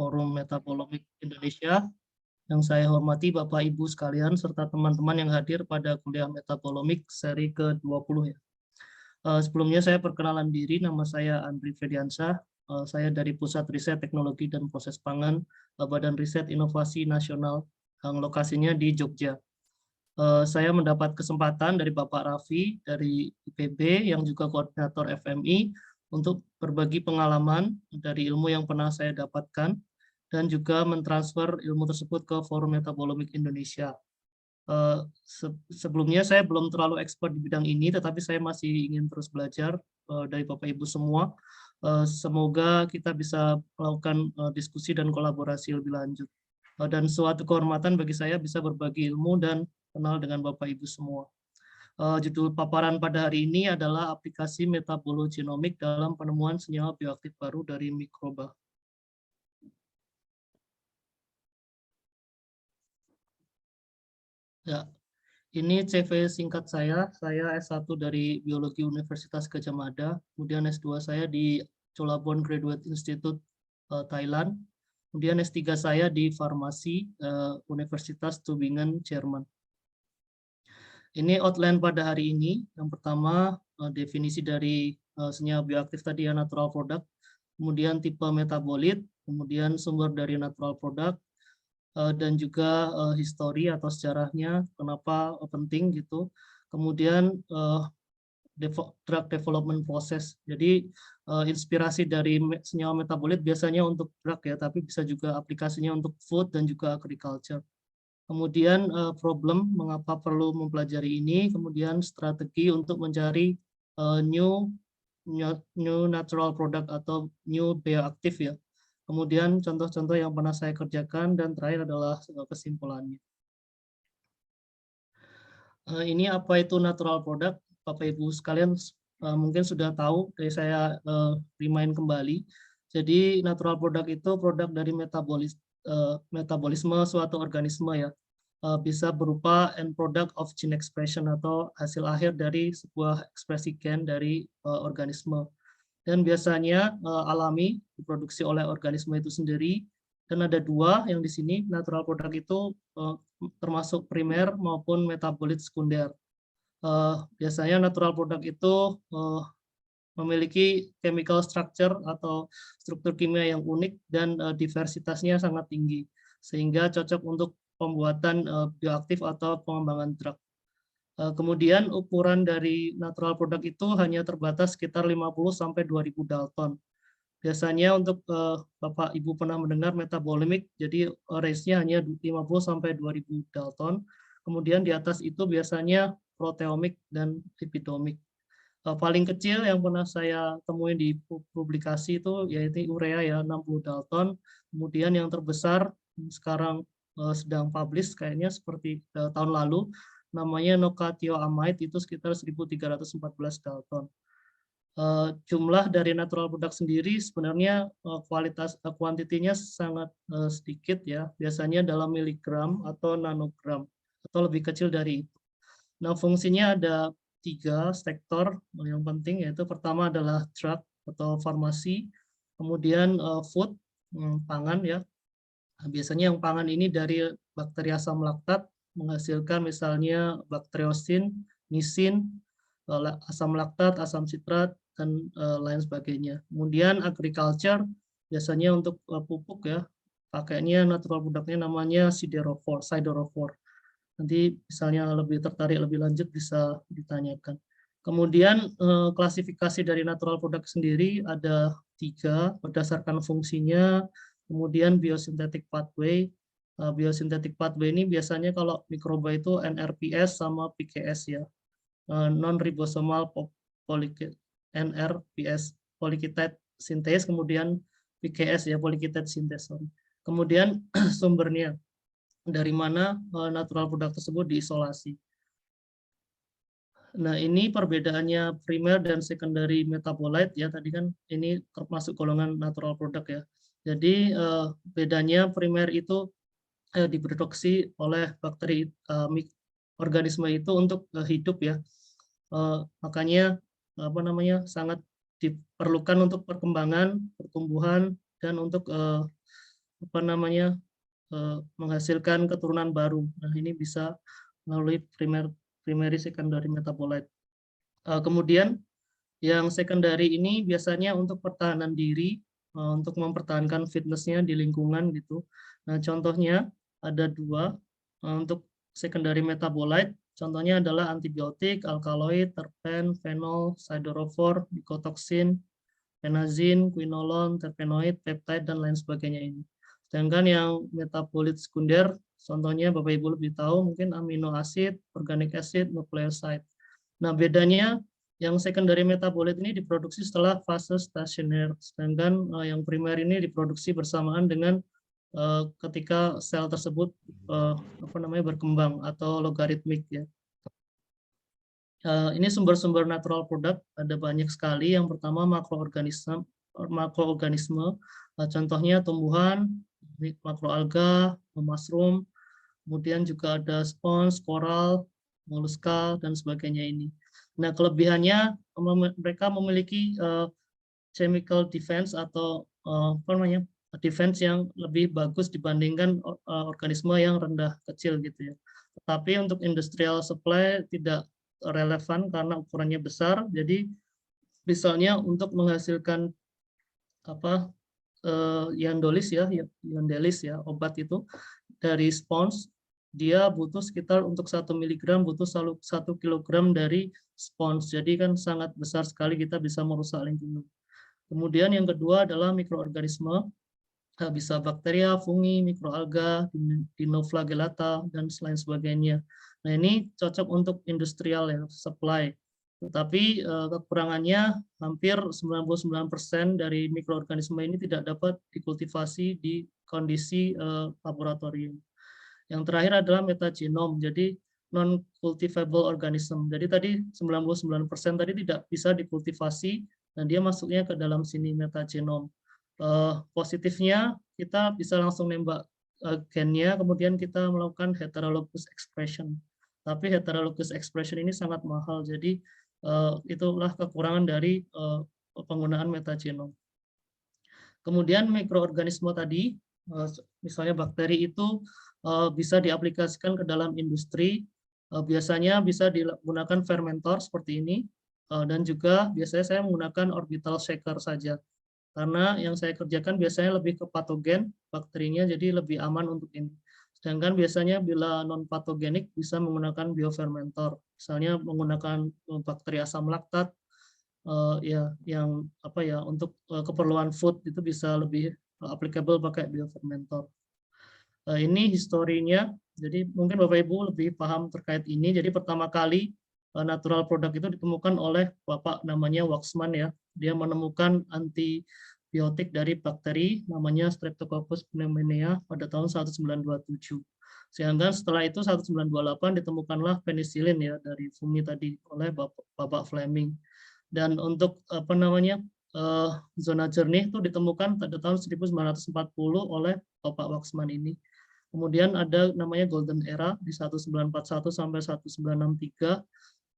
Forum Metabolisme Indonesia. Yang saya hormati Bapak Ibu sekalian serta teman-teman yang hadir pada kuliah Metabolisme seri ke-20 ya. Sebelumnya saya perkenalan diri, nama saya Andri Frediansyah. Saya dari Pusat Riset Teknologi dan Proses Pangan Badan Riset Inovasi Nasional yang lokasinya di Jogja. Saya mendapat kesempatan dari Bapak Raffi dari IPB yang juga koordinator FMI untuk berbagi pengalaman dari ilmu yang pernah saya dapatkan dan juga mentransfer ilmu tersebut ke Forum Metabolisme Indonesia. Sebelumnya saya belum terlalu expert di bidang ini, tetapi saya masih ingin terus belajar dari Bapak Ibu semua. Semoga kita bisa melakukan diskusi dan kolaborasi lebih lanjut. Dan suatu kehormatan bagi saya bisa berbagi ilmu dan kenal dengan Bapak Ibu semua. Judul paparan pada hari ini adalah aplikasi metabologenomik dalam penemuan senyawa bioaktif baru dari mikroba. Ya, ini CV singkat saya S1 dari Biologi Universitas Gadjah Mada, kemudian S2 saya di Cholabon Graduate Institute Thailand, kemudian S3 saya di Farmasi Universitas Tübingen, Jerman. Ini outline pada hari ini. Yang pertama, definisi dari senyawa bioaktif tadi ya, natural product, kemudian tipe metabolit, kemudian sumber dari natural product, dan juga histori atau sejarahnya, kenapa penting gitu. Kemudian drug development process. Jadi inspirasi dari senyawa metabolit biasanya untuk drug ya, tapi bisa juga aplikasinya untuk food dan juga agriculture. Kemudian problem mengapa perlu mempelajari ini, kemudian strategi untuk mencari new natural product atau new bioaktif ya. Kemudian contoh-contoh yang pernah saya kerjakan dan terakhir adalah kesimpulannya. Ini apa itu natural product? Bapak Ibu sekalian mungkin sudah tahu, dari saya remind kembali. Jadi natural product itu produk dari metabolisme suatu organisme ya. Bisa berupa end product of gene expression atau hasil akhir dari sebuah ekspresi gen dari organisme. Dan biasanya alami diproduksi oleh organisme itu sendiri. Dan ada dua yang di sini, natural product itu termasuk primer maupun metabolit sekunder. Biasanya natural product itu memiliki chemical structure atau struktur kimia yang unik dan diversitasnya sangat tinggi, sehingga cocok untuk pembuatan bioaktif atau pengembangan drug. Kemudian ukuran dari natural product itu hanya terbatas sekitar 50-2000 Dalton. Biasanya untuk Bapak Ibu pernah mendengar metabolimik, jadi range-nya hanya 50-2000 Dalton. Kemudian di atas itu biasanya proteomik dan lipidomik. Paling kecil yang pernah saya temui di publikasi itu yaitu urea ya 60 Dalton. Kemudian yang terbesar sekarang sedang publish kayaknya seperti tahun lalu, namanya nocatioamide itu sekitar 1314 Dalton. Jumlah dari natural product sendiri sebenarnya kuantitinya sangat sedikit ya, biasanya dalam miligram atau nanogram atau lebih kecil dari itu. Nah, fungsinya ada 3 sektor yang penting, yaitu pertama adalah drug atau farmasi, kemudian food, pangan ya. Nah, biasanya yang pangan ini dari bakteri asam laktat menghasilkan misalnya bakteriosin, nisin, asam laktat, asam sitrat, dan lain sebagainya. Kemudian agriculture biasanya untuk pupuk ya, pakainya natural produknya namanya siderophore. Nanti misalnya lebih tertarik lebih lanjut bisa ditanyakan. Kemudian klasifikasi dari natural product sendiri ada 3 berdasarkan fungsinya. Kemudian biosynthetic pathway. Biosynthetic pathway ini biasanya kalau mikroba itu NRPS sama PKS ya. Non-ribosomal NRPS, polypeptide synthase, kemudian PKS ya, polypeptide synthase. Kemudian sumbernya, dari mana natural product tersebut diisolasi. Nah, ini perbedaannya primer dan secondary metabolite ya, tadi kan ini termasuk golongan natural product ya. Jadi bedanya primer itu diproduksi oleh bakteri organisme itu untuk hidup ya. Makanya sangat diperlukan untuk perkembangan, pertumbuhan dan untuk apa namanya menghasilkan keturunan baru. Nah, ini bisa melalui primary secondary metabolite. Kemudian yang secondary ini biasanya untuk pertahanan diri, untuk mempertahankan fitnessnya di lingkungan gitu. Nah, contohnya ada dua untuk secondary metabolite. Contohnya adalah antibiotik, alkaloid, terpen, fenol, siderophore, mycotoxin, penazin, quinolone, terpenoid, peptide, dan lain sebagainya ini. Sedangkan yang metabolit sekunder, contohnya Bapak Ibu lebih tahu mungkin amino acid, organic acid, nucleoside. Nah, bedanya yang secondary metabolit ini diproduksi setelah fase stasioner, sedangkan yang primer ini diproduksi bersamaan dengan ketika sel tersebut berkembang atau logaritmik ya. Ini sumber-sumber natural product ada banyak sekali. Yang pertama makroorganisme, contohnya tumbuhan, makroalga, mushroom, kemudian juga ada spons, koral, moluska, dan sebagainya ini. Nah, kelebihannya mereka memiliki chemical defense atau defense yang lebih bagus dibandingkan organisme yang rendah kecil gitu ya. Tetapi untuk industrial supply tidak relevan karena ukurannya besar. Jadi misalnya untuk menghasilkan yandelis ya obat itu dari spons, dia butuh sekitar untuk 1 mg butuh 1 kilogram dari spons. Jadi kan sangat besar sekali, kita bisa merusak lingkungan. Kemudian yang kedua adalah mikroorganisme, bisa bakteria, fungi, mikroalga, dinoflagellata, dan lain sebagainya. Nah, ini cocok untuk industrial ya, supply. Tetapi kekurangannya hampir 99% dari mikroorganisme ini tidak dapat dikultivasi di kondisi laboratorium. Yang terakhir adalah metagenom, jadi non-cultivable organism. Jadi tadi 99% tadi tidak bisa dikultivasi, dan dia masuknya ke dalam sini metagenom. Positifnya kita bisa langsung nembak gennya, kemudian kita melakukan heterologous expression. Tapi heterologous expression ini sangat mahal, jadi itulah kekurangan dari penggunaan metagenom. Kemudian mikroorganisme tadi, misalnya bakteri itu bisa diaplikasikan ke dalam industri, biasanya bisa digunakan fermentor seperti ini, dan juga biasanya saya menggunakan orbital shaker saja. Karena yang saya kerjakan biasanya lebih ke patogen bakterinya, jadi lebih aman untuk ini. Sedangkan biasanya bila non-patogenik bisa menggunakan biofermentor, misalnya menggunakan bakteri asam laktat, yang untuk keperluan food itu bisa lebih applicable pakai biofermentor. Ini historinya, jadi mungkin Bapak Ibu lebih paham terkait ini. Jadi pertama kali natural product itu ditemukan oleh Bapak namanya Waxman ya. Dia menemukan antibiotik dari bakteri namanya Streptococcus pneumoniae pada tahun 1927. Sehingga setelah itu 1928 ditemukanlah penicillin ya dari fungi tadi oleh Bapak Fleming. Dan untuk zona jernih itu ditemukan pada tahun 1940 oleh Bapak Waxman ini. Kemudian ada namanya Golden Era di 1941 sampai 1963,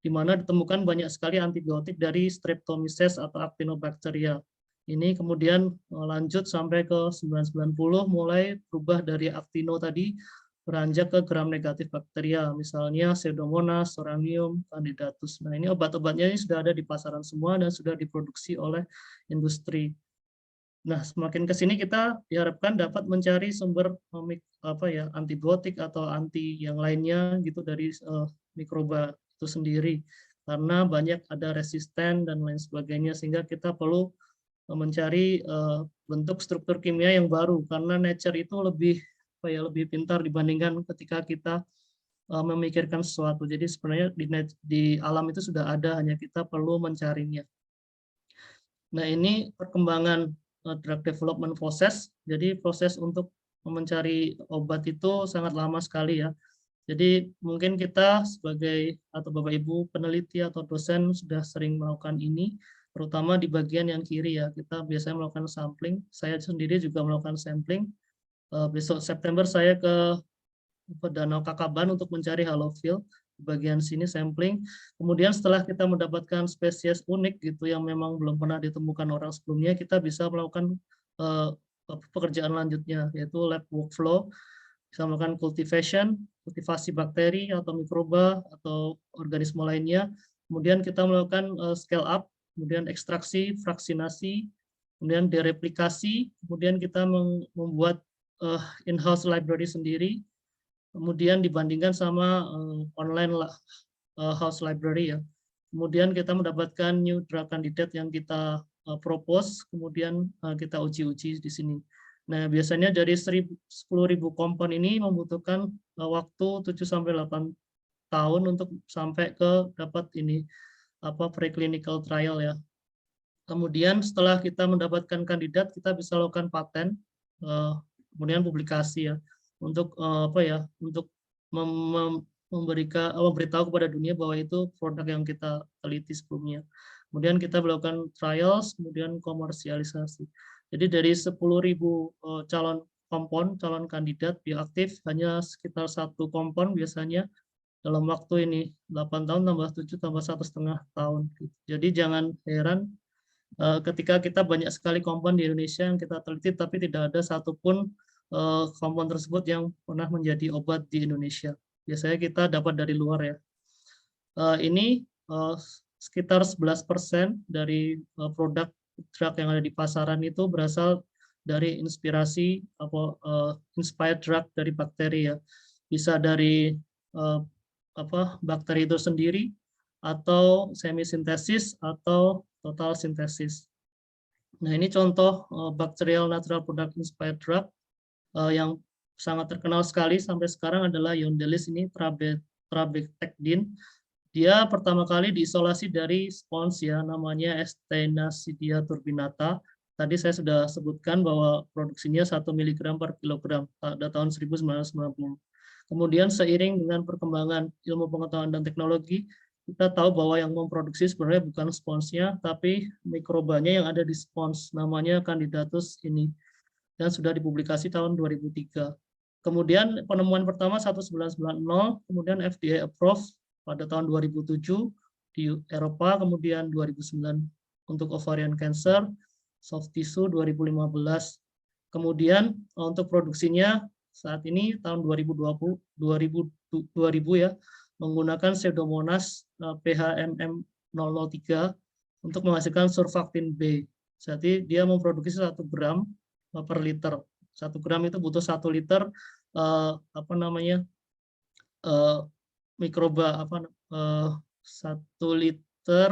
di mana ditemukan banyak sekali antibiotik dari Streptomyces atau Actinobacteria. Ini kemudian lanjut sampai ke 1990, mulai berubah dari Actino tadi, beranjak ke gram negatif bakteria, misalnya Pseudomonas, Sorangium, Candidatus. Nah, ini obat-obatnya ini sudah ada di pasaran semua dan sudah diproduksi oleh industri. Nah, semakin ke sini kita diharapkan dapat mencari sumber antibiotik atau anti yang lainnya gitu dari mikroba itu sendiri, karena banyak ada resisten dan lain sebagainya, sehingga kita perlu mencari bentuk struktur kimia yang baru, karena nature itu lebih pintar dibandingkan ketika kita memikirkan sesuatu. Jadi sebenarnya di alam itu sudah ada, hanya kita perlu mencarinya. Nah, ini perkembangan drug development process. Jadi proses untuk mencari obat itu sangat lama sekali ya. Jadi mungkin kita sebagai atau Bapak Ibu peneliti atau dosen sudah sering melakukan ini, terutama di bagian yang kiri ya. Kita biasanya melakukan sampling. Saya sendiri juga melakukan sampling. Besok September saya ke Danau Kakaban untuk mencari halophil. Bagian sini sampling. Kemudian setelah kita mendapatkan spesies unik gitu yang memang belum pernah ditemukan orang sebelumnya, kita bisa melakukan pekerjaan lanjutnya, yaitu lab workflow, bisa melakukan cultivation, kultivasi bakteri atau mikroba atau organisme lainnya. Kemudian kita melakukan scale up, kemudian ekstraksi, fraksinasi, kemudian dereplikasi, kemudian kita membuat in-house library sendiri, kemudian dibandingkan sama online house library ya. Kemudian kita mendapatkan new drug candidate yang kita propose, kemudian kita uji-uji di sini. Nah, biasanya dari 10.000 kompon ini membutuhkan waktu 7-8 tahun untuk sampai ke dapat ini preclinical trial ya. Kemudian setelah kita mendapatkan kandidat, kita bisa lakukan paten, kemudian publikasi ya, untuk untuk memberitahu kepada dunia bahwa itu produk yang kita teliti sebelumnya. Kemudian kita melakukan trials, kemudian komersialisasi. Jadi dari 10.000 calon kompon, calon kandidat bioaktif, hanya sekitar 1 kompon biasanya dalam waktu ini 8 tahun tambah 7 tambah 1,5 tahun. Jadi jangan heran ketika kita banyak sekali kompon di Indonesia yang kita teliti, tapi tidak ada satupun kompon tersebut yang pernah menjadi obat di Indonesia. Biasanya kita dapat dari luar ya. Ini sekitar 11% dari produk drug yang ada di pasaran itu berasal dari inspirasi inspired drug dari bakteri ya. Bisa dari bakteri itu sendiri atau semisintesis atau total sintesis. Nah, ini contoh bacterial natural product inspired drug yang sangat terkenal sekali sampai sekarang adalah Yondelis ini, trabectedin. Dia pertama kali diisolasi dari spons ya, namanya Stenasidia turbinata. Tadi saya sudah sebutkan bahwa produksinya 1 mg per kilogram pada tahun 1990. Kemudian seiring dengan perkembangan ilmu pengetahuan dan teknologi, kita tahu bahwa yang memproduksi sebenarnya bukan sponsnya, tapi mikrobanya yang ada di spons, namanya Candidatus ini, dan sudah dipublikasi tahun 2003. Kemudian penemuan pertama 1990, kemudian FDA approved pada tahun 2007 di Eropa, kemudian 2009 untuk ovarian cancer, soft tissue 2015. Kemudian untuk produksinya saat ini tahun 2020 ya, menggunakan Pseudomonas PHMM003 untuk menghasilkan surfaktin B. Jadi dia memproduksi 1 gram per liter. 1 gram itu butuh 1 liter mikroba 1 liter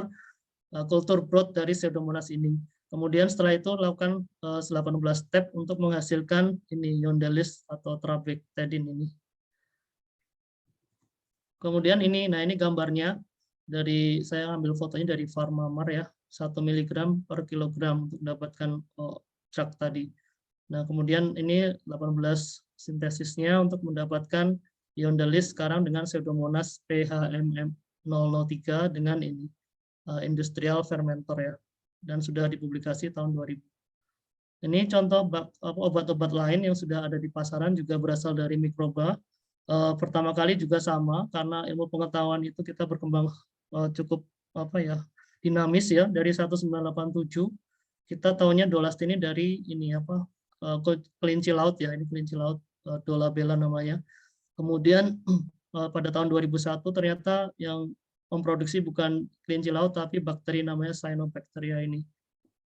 kultur broth dari Pseudomonas ini. Kemudian setelah itu lakukan 18 step untuk menghasilkan ini Yondelis atau trabectedin ini. Kemudian ini gambarnya dari saya ambil fotonya dari Pharmamar ya, 1 mg per kilogram untuk mendapatkan drug tadi. Nah, kemudian ini 18 sintesisnya untuk mendapatkan Yondelis sekarang dengan Pseudomonas PHMM003 dengan ini industrial fermenter ya, dan sudah dipublikasi tahun 2000. Ini contoh obat-obat lain yang sudah ada di pasaran juga berasal dari mikroba. Pertama kali juga sama, karena ilmu pengetahuan itu kita berkembang cukup dinamis ya, dari 1987 kita tahunya Dolastin ini dari ini kelinci laut ya, ini kelinci laut Dolabella namanya. Kemudian pada tahun 2001 ternyata yang memproduksi bukan kelinci laut tapi bakteri namanya Cyanobacteria ini.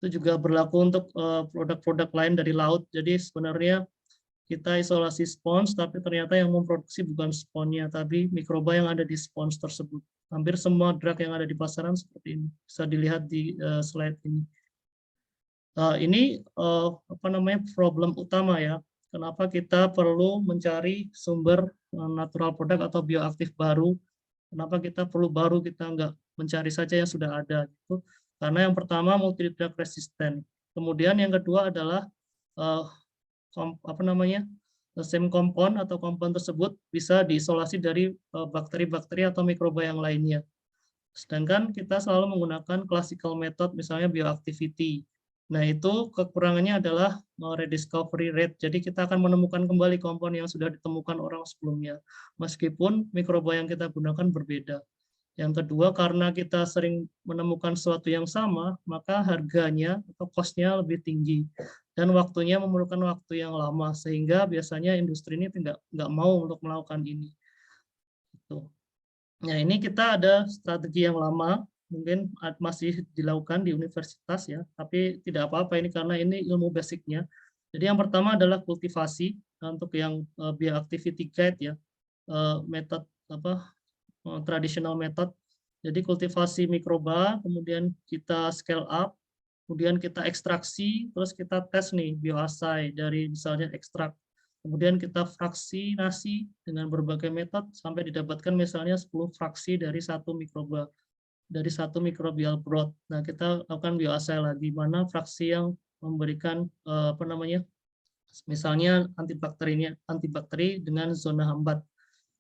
Itu juga berlaku untuk produk-produk lain dari laut. Jadi sebenarnya kita isolasi spons, tapi ternyata yang memproduksi bukan sponnya, tapi mikroba yang ada di spons tersebut. Hampir semua drug yang ada di pasaran seperti ini. Bisa dilihat di slide ini. Ini problem utama ya. Kenapa kita perlu mencari sumber natural product atau bioaktif baru? Kenapa kita perlu baru, kita nggak mencari saja yang sudah ada? Gitu. Karena yang pertama multi drug resistant. Kemudian yang kedua adalah same compound atau kompon tersebut bisa diisolasi dari bakteri-bakteri atau mikroba yang lainnya. Sedangkan kita selalu menggunakan classical method, misalnya bioactivity. Nah, itu kekurangannya adalah rediscovery rate. Jadi kita akan menemukan kembali kompon yang sudah ditemukan orang sebelumnya, meskipun mikroba yang kita gunakan berbeda. Yang kedua, karena kita sering menemukan sesuatu yang sama, maka harganya atau cost-nya lebih tinggi dan waktunya memerlukan waktu yang lama, sehingga biasanya industri ini nggak mau untuk melakukan ini. Gitu. Nah, ini kita ada strategi yang lama, mungkin masih dilakukan di universitas ya, tapi tidak apa-apa ini karena ini ilmu basicnya. Jadi yang pertama adalah kultivasi untuk yang bioactivity guide ya, metode traditional method. Jadi kultivasi mikroba, kemudian kita scale up, kemudian kita ekstraksi, terus kita tes nih bioassay dari misalnya ekstrak. Kemudian kita vaksinasi dengan berbagai metode sampai didapatkan misalnya 10 fraksi dari satu mikroba, dari satu microbial broth. Nah, kita lakukan bioassay lagi, mana fraksi yang memberikan misalnya antibakteri dengan zona hambat.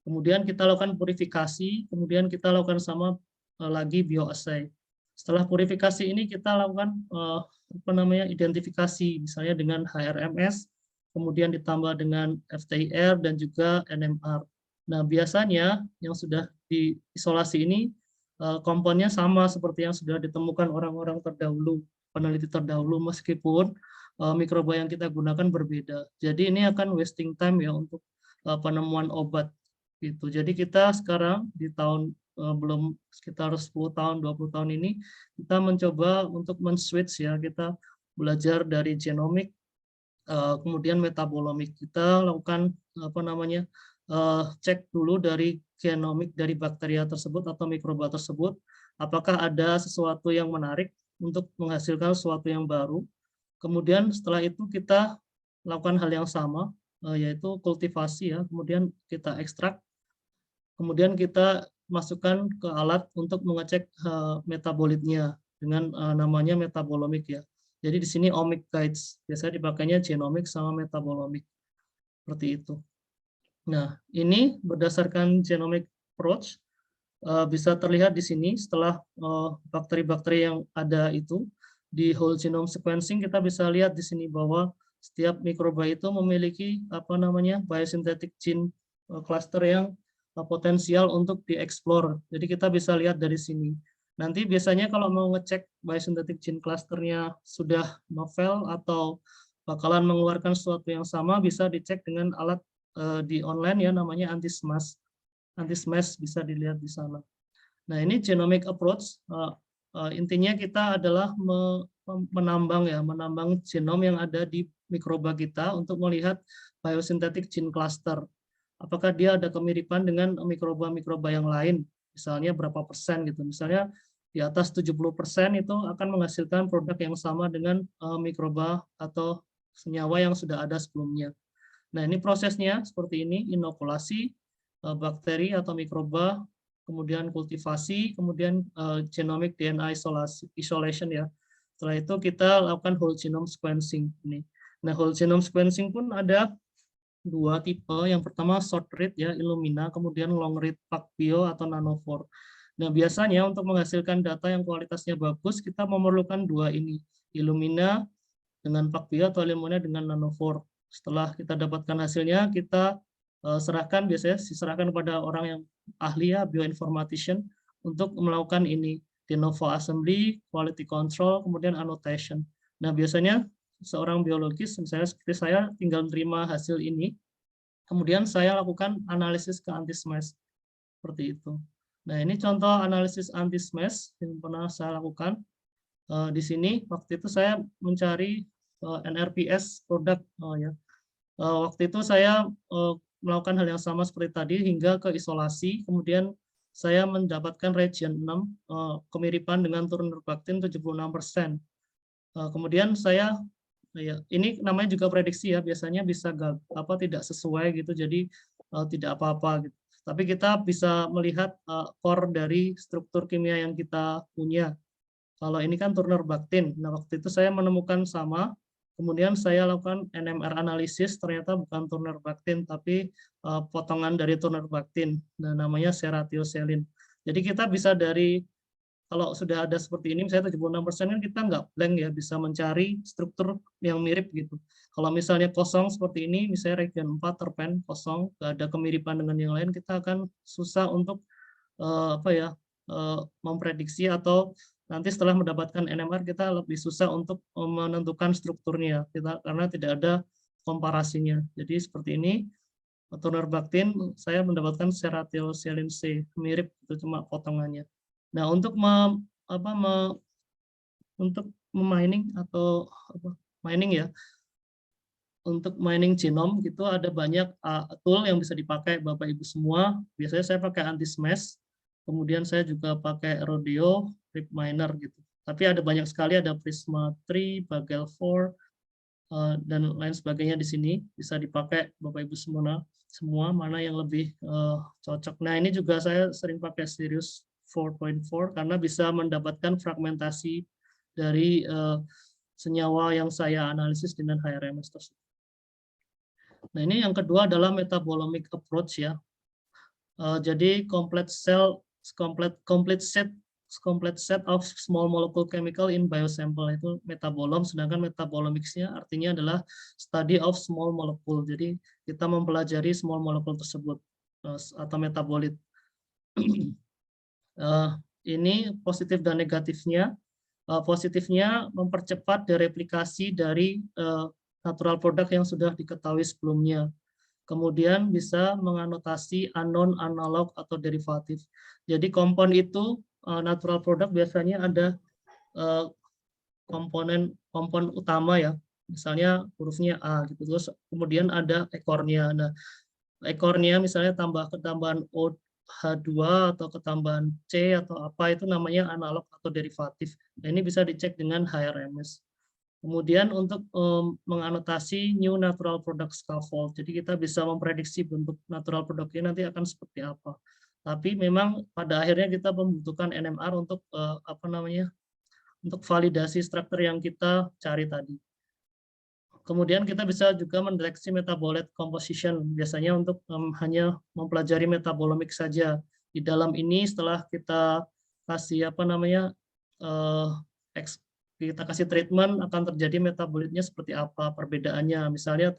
Kemudian kita lakukan purifikasi, kemudian kita lakukan lagi bioassay. Setelah purifikasi ini kita lakukan identifikasi, misalnya dengan HRMS, kemudian ditambah dengan FTIR dan juga NMR. Nah, biasanya yang sudah diisolasi ini komponnya sama seperti yang sudah ditemukan orang-orang terdahulu, peneliti terdahulu, meskipun mikroba yang kita gunakan berbeda. Jadi ini akan wasting time ya untuk penemuan obat. Gitu. Jadi kita sekarang di tahun belum sekitar 10 tahun, 20 tahun ini, kita mencoba untuk men-switch ya, kita belajar dari genomik, kemudian metabolomik. Kita lakukan cek dulu dari genomik dari bakteria tersebut atau mikroba tersebut, apakah ada sesuatu yang menarik untuk menghasilkan sesuatu yang baru. Kemudian setelah itu kita lakukan hal yang sama, yaitu kultivasi ya, kemudian kita ekstrak, kemudian kita masukkan ke alat untuk mengecek metabolitnya dengan namanya metabolomik ya. Jadi di sini omic guides, biasanya dipakainya genomic sama metabolomik, seperti itu. Nah, ini berdasarkan genomic approach, bisa terlihat di sini setelah bakteri-bakteri yang ada itu, di whole genome sequencing kita bisa lihat di sini bahwa setiap mikroba itu memiliki biosynthetic gene cluster yang potensial untuk dieksplor. Jadi kita bisa lihat dari sini. Nanti biasanya kalau mau ngecek biosynthetic gene clusternya sudah novel atau bakalan mengeluarkan sesuatu yang sama, bisa dicek dengan alat di online ya, namanya anti-smash. Anti-smash bisa dilihat di sana. Nah, ini genomic approach. Intinya kita adalah menambang genom yang ada di mikroba kita untuk melihat biosynthetic gene cluster. Apakah dia ada kemiripan dengan mikroba-mikroba yang lain, misalnya berapa persen gitu. Misalnya di atas 70% itu akan menghasilkan produk yang sama dengan mikroba atau senyawa yang sudah ada sebelumnya. Nah, ini prosesnya seperti ini, inokulasi bakteri atau mikroba, kemudian kultivasi, kemudian genomic DNA isolation ya. Setelah itu kita lakukan whole genome sequencing ini. Nah, whole genome sequencing pun ada dua tipe. Yang pertama short read ya, Illumina, kemudian long read PacBio atau Nanopore. Nah, biasanya untuk menghasilkan data yang kualitasnya bagus, kita memerlukan dua ini, Illumina dengan PacBio atau Illumina dengan Nanopore. Setelah kita dapatkan hasilnya, kita diserahkan kepada orang yang ahli ya, bioinformatician, untuk melakukan ini, de novo assembly, quality control, kemudian annotation. Nah, biasanya seorang biologis, misalnya seperti saya, tinggal menerima hasil ini, kemudian saya lakukan analisis ke anti-smash, seperti itu. Nah, ini contoh analisis anti-smash yang pernah saya lakukan. Di sini, waktu itu saya mencari NRPS produk. Waktu itu saya melakukan hal yang sama seperti tadi, hingga ke isolasi, kemudian saya mendapatkan region 6, kemiripan dengan Turnebactin 76%. Kemudian saya ini namanya juga prediksi ya, biasanya bisa tidak sesuai gitu, jadi tidak apa-apa gitu. Tapi kita bisa melihat core dari struktur kimia yang kita punya. Kalau ini kan Turnebactin. Nah, waktu itu saya menemukan sama, kemudian saya lakukan NMR analisis, ternyata bukan Turnebactin, tapi potongan dari Turnebactin. Nah, namanya Ceratioselin. Jadi kita bisa kalau sudah ada seperti ini, misalnya 76% kan kita nggak blank ya, bisa mencari struktur yang mirip gitu. Kalau misalnya kosong seperti ini, misalnya region 4 terpen kosong, nggak ada kemiripan dengan yang lain, kita akan susah untuk memprediksi, atau nanti setelah mendapatkan NMR kita lebih susah untuk menentukan strukturnya karena tidak ada komparasinya. Jadi seperti ini, turnebactin saya mendapatkan Serratiolelin C, mirip itu cuma potongannya. Nah, untuk mining atau mining ya, untuk mining genom gitu ada banyak tool yang bisa dipakai Bapak Ibu semua. Biasanya saya pakai anti-smash, kemudian saya juga pakai Rodeo, RipMiner gitu. Tapi ada banyak sekali, ada Prisma 3, Bagel 4, dan lain sebagainya di sini bisa dipakai Bapak Ibu semua mana yang lebih cocok. Nah, ini juga saya sering pakai Sirius 4.4 karena bisa mendapatkan fragmentasi dari senyawa yang saya analisis dengan HRMS tersebut. Nah, ini yang kedua adalah metabolomic approach ya. Jadi complete set of small molecule chemical in biosample itu metabolom, sedangkan metabolomics-nya artinya adalah study of small molecule. Jadi kita mempelajari small molecule tersebut atau metabolit. Ini positif dan negatifnya. Positifnya mempercepat dereplikasi dari natural product yang sudah diketahui sebelumnya. Kemudian bisa menganotasi unknown, analog, atau derivatif. Jadi kompon itu natural product biasanya ada kompon utama ya, misalnya hurufnya A gitu, terus kemudian ada ekornya. Nah, ekornya misalnya ketambahan OH2 atau ketambahan C atau apa, itu namanya analog atau derivatif. Nah, ini bisa dicek dengan HRMS. Kemudian untuk menganotasi new natural product scaffold, jadi kita bisa memprediksi bentuk natural product-nya nanti akan seperti apa. Tapi memang pada akhirnya kita membutuhkan NMR untuk untuk validasi struktur yang kita cari tadi. Kemudian kita bisa juga mendeteksi metabolite composition, biasanya untuk hanya mempelajari metabolomik saja. Di dalam ini setelah kita kasih kita kasih treatment akan terjadi metabolitnya seperti apa perbedaannya. Misalnya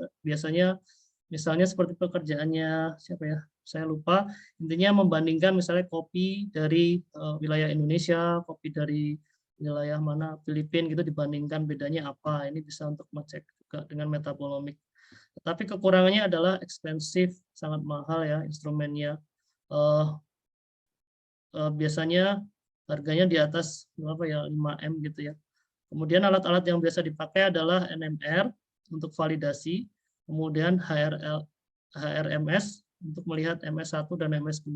seperti pekerjaannya siapa ya, saya lupa. Intinya membandingkan misalnya kopi dari wilayah Indonesia, kopi dari wilayah mana Filipina gitu, dibandingkan bedanya apa. Ini bisa untuk mengecek juga dengan metabolomik. Tapi kekurangannya adalah expensive, sangat mahal ya instrumennya. Biasanya harganya di atas 5M gitu ya. Kemudian alat-alat yang biasa dipakai adalah NMR untuk validasi, kemudian HRMS untuk melihat MS1 dan MS2,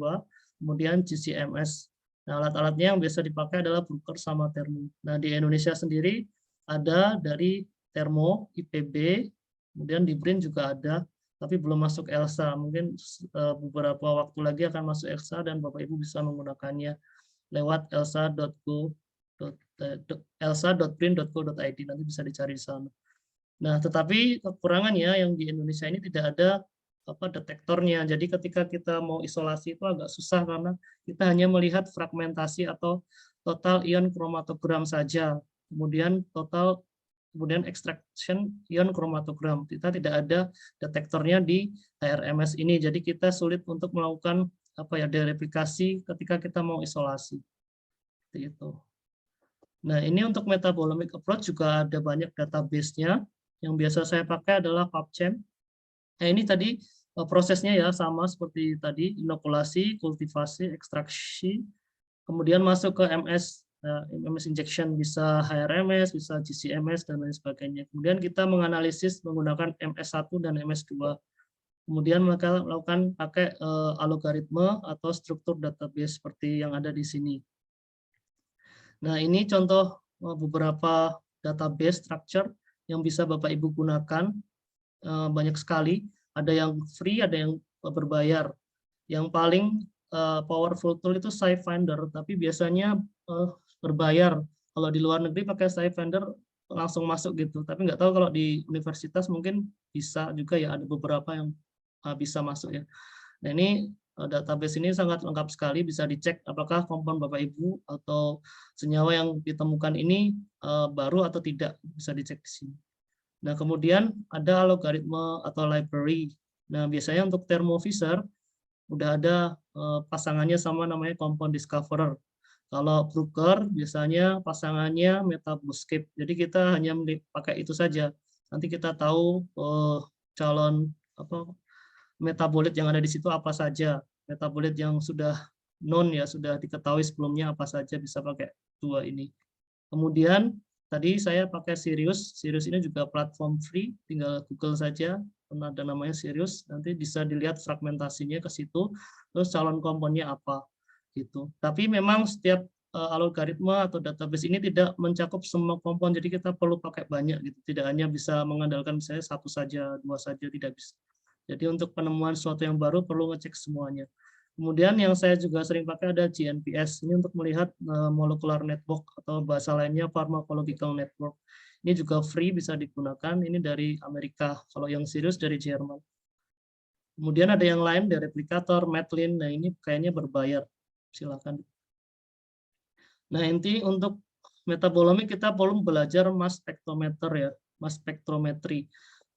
kemudian GCMS. Nah, alat-alatnya yang biasa dipakai adalah Bruker sama Thermo. Nah, di Indonesia sendiri ada dari Thermo, IPB, kemudian di BRIN juga ada, tapi belum masuk ELSA. Mungkin beberapa waktu lagi akan masuk ELSA dan Bapak Ibu bisa menggunakannya lewat elsa.brin.co.id, nanti bisa dicari di sana. Nah, tetapi kekurangannya yang di Indonesia ini tidak ada detektornya. Jadi ketika kita mau isolasi itu agak susah karena kita hanya melihat fragmentasi atau total ion kromatogram saja. Kemudian extraction ion kromatogram. Kita tidak ada detektornya di HRMS ini. Jadi kita sulit untuk melakukan dereplikasi ketika kita mau isolasi. Seperti itu. Nah, ini untuk metabolomic approach juga ada banyak database-nya. Yang biasa saya pakai adalah PubChem. Nah, ini tadi prosesnya ya sama seperti tadi, inokulasi, kultivasi, ekstraksi, kemudian masuk ke MS injection, bisa HRMS, bisa GCMS, dan lain sebagainya. Kemudian kita menganalisis menggunakan MS1 dan MS2. Kemudian mereka melakukan pakai algoritma atau struktur database seperti yang ada di sini. Nah, ini contoh beberapa database structure yang bisa Bapak Ibu gunakan, banyak sekali. Ada yang free, ada yang berbayar. Yang paling powerful tool itu SciFinder, tapi biasanya berbayar. Kalau di luar negeri pakai SciFinder langsung masuk gitu. Tapi nggak tahu kalau di universitas mungkin bisa juga ya, ada beberapa yang bisa masuk ya. Nah, ini database ini sangat lengkap sekali, bisa dicek apakah kompon Bapak Ibu atau senyawa yang ditemukan ini baru atau tidak, bisa dicek di sini. Nah, kemudian ada algoritma atau library. Nah, biasanya untuk Thermo Fisher udah ada pasangannya sama, namanya Compound Discoverer. Kalau Bruker biasanya pasangannya MetaBootstrap. Jadi kita hanya pakai itu saja. Nanti kita tahu calon metabolit yang ada di situ apa saja. Metabolit yang sudah known ya, sudah diketahui sebelumnya apa saja, bisa pakai dua ini. Kemudian tadi saya pakai Sirius. Sirius ini juga platform free, tinggal Google saja, ada namanya Sirius. Nanti bisa dilihat fragmentasinya ke situ, terus calon komponnya apa gitu. Tapi memang setiap algoritma atau database ini tidak mencakup semua kompon, jadi kita perlu pakai banyak gitu. Tidak hanya bisa mengandalkan misalnya satu saja, dua saja, tidak bisa. Jadi untuk penemuan sesuatu yang baru perlu ngecek semuanya. Kemudian yang saya juga sering pakai ada GNPS, ini untuk melihat molecular network atau bahasa lainnya pharmacological network. Ini juga free, bisa digunakan, ini dari Amerika, kalau yang Sirius dari Jerman. Kemudian ada yang lain dari Replicator, Matlin, nah ini kayaknya berbayar, silakan. Nah inti untuk metabolomik kita perlu belajar mass spectrometer ya, mass spectrometry.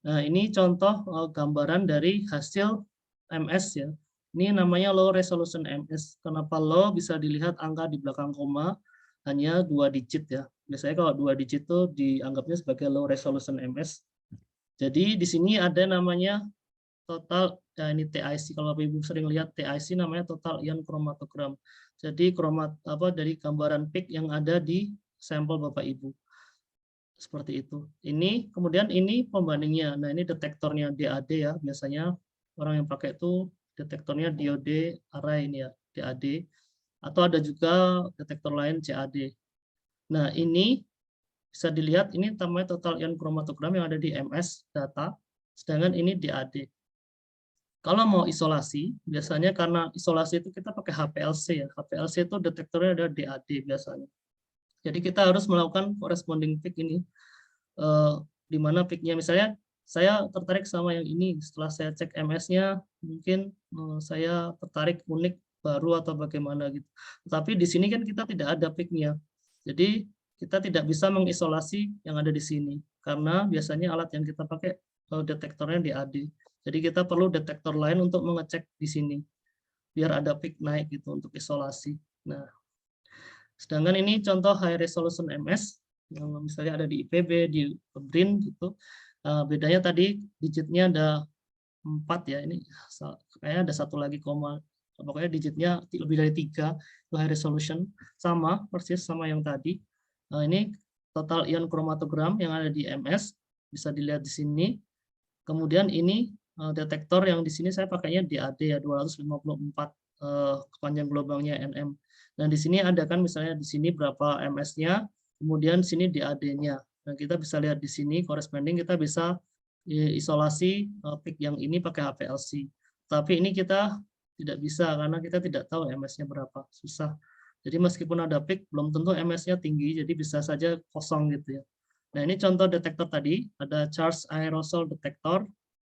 Nah ini contoh gambaran dari hasil MS ya. Ini namanya low resolution MS. Kenapa low? Bisa dilihat angka di belakang koma hanya 2 digit ya. Biasanya kalau 2 digit itu dianggapnya sebagai low resolution MS. Jadi di sini ada namanya total, ya ini TIC, kalau Bapak Ibu sering lihat TIC namanya total ion chromatogram. Jadi dari gambaran peak yang ada di sampel Bapak Ibu. Seperti itu. Ini kemudian ini pembandingnya. Nah, ini detektornya DAD ya. Biasanya orang yang pakai itu detektornya diode array ini ya, DAD. Atau ada juga detektor lain CAD. Nah, ini bisa dilihat ini namanya total ion chromatogram yang ada di MS data, sedangkan ini DAD. Kalau mau isolasi, biasanya karena isolasi itu kita pakai HPLC ya. HPLC itu detektornya ada DAD biasanya. Jadi kita harus melakukan corresponding peak ini. Di mana peaknya misalnya saya tertarik sama yang ini. Setelah saya cek MS-nya, mungkin saya tertarik unik baru atau bagaimana gitu. Tapi di sini kan kita tidak ada peaknya. Jadi kita tidak bisa mengisolasi yang ada di sini. Karena biasanya alat yang kita pakai detektornya DAD. Jadi kita perlu detektor lain untuk mengecek di sini biar ada peak naik gitu untuk isolasi. Nah, sedangkan ini contoh high resolution MS yang misalnya ada di IPB, di BRIN gitu. Bedanya tadi digitnya ada 4 ya, ini kayaknya ada satu lagi koma, pokoknya digitnya lebih dari 3, itu high resolution, sama persis sama yang tadi. Ini total ion chromatogram yang ada di MS, bisa dilihat di sini. Kemudian ini detektor yang di sini saya pakainya DAD ya, 254 panjang gelombangnya NM. Dan di sini ada kan misalnya di sini berapa MS-nya, kemudian di sini DAD-nya. Nah, kita bisa lihat di sini corresponding, kita bisa isolasi peak yang ini pakai HPLC. Tapi ini kita tidak bisa karena kita tidak tahu MS-nya berapa, susah. Jadi meskipun ada peak, belum tentu MS-nya tinggi, jadi bisa saja kosong gitu ya. Nah, ini contoh detektor tadi, ada charge aerosol detector,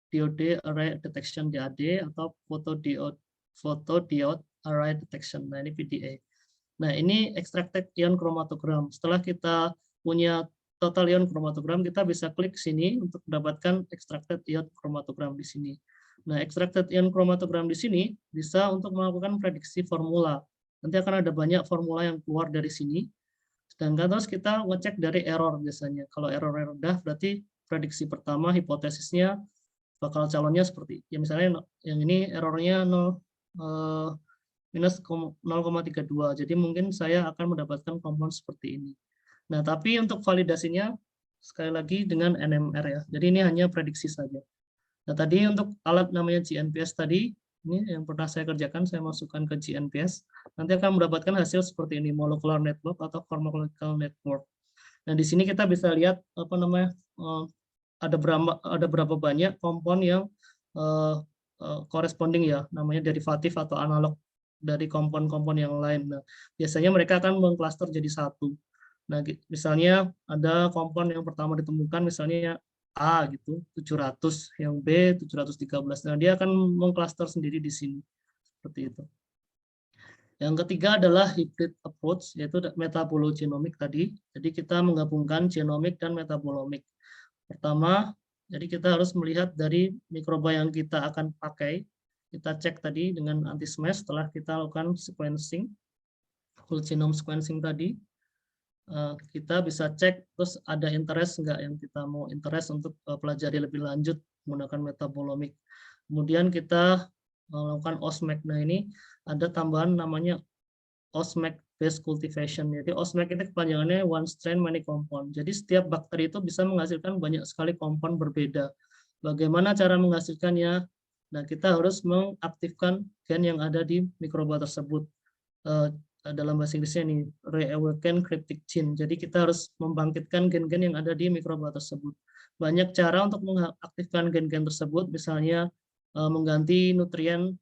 diode array detection DAD, atau photodiode array detection. Nah, ini PDA. Nah, ini extracted ion chromatogram. Setelah kita punya total ion chromatogram, kita bisa klik sini untuk mendapatkan extracted ion chromatogram di sini. Nah, extracted ion chromatogram di sini bisa untuk melakukan prediksi formula. Nanti akan ada banyak formula yang keluar dari sini. Sedangkan terus kita ngecek dari error biasanya. Kalau error rendah berarti prediksi pertama hipotesisnya bakal calonnya seperti ya, misalnya yang ini errornya minus 0,32. Jadi mungkin saya akan mendapatkan kompon seperti ini. Nah, tapi untuk validasinya sekali lagi dengan NMR ya. Jadi ini hanya prediksi saja. Nah, tadi untuk alat namanya GNPS tadi, ini yang pernah saya kerjakan, saya masukkan ke GNPS, nanti akan mendapatkan hasil seperti ini, molecular network atau pharmacological network. Nah, di sini kita bisa lihat apa namanya ada berapa banyak kompon yang corresponding ya, namanya derivatif atau analog dari kompon-kompon yang lain. Nah, biasanya mereka akan mengklaster jadi satu. Nah, misalnya ada kompon yang pertama ditemukan, misalnya A gitu, 700, yang B 713. Nah, dia akan mengklaster sendiri di sini. Seperti itu. Yang ketiga adalah hybrid approach, yaitu metabologenomic tadi. Jadi kita menggabungkan genomik dan metabolomik. Pertama, jadi kita harus melihat dari mikroba yang kita akan pakai. Kita cek tadi dengan anti-smash setelah kita lakukan sequencing. whole genome sequencing tadi, kita bisa cek terus ada interest enggak yang kita mau interest untuk pelajari lebih lanjut menggunakan metabolomic. Kemudian kita melakukan OSMAC. Nah, ini ada tambahan namanya OSMAC based cultivation. Jadi OSMAC itu kepanjangannya one strain many compound. Jadi setiap bakteri itu bisa menghasilkan banyak sekali compound berbeda. Bagaimana cara menghasilkannya? Nah, kita harus mengaktifkan gen yang ada di mikroba tersebut. Dalam bahasa Inggrisnya ini reawaken cryptic gene. Jadi kita harus membangkitkan gen-gen yang ada di mikroba tersebut. Banyak cara untuk mengaktifkan gen-gen tersebut, misalnya mengganti nutrien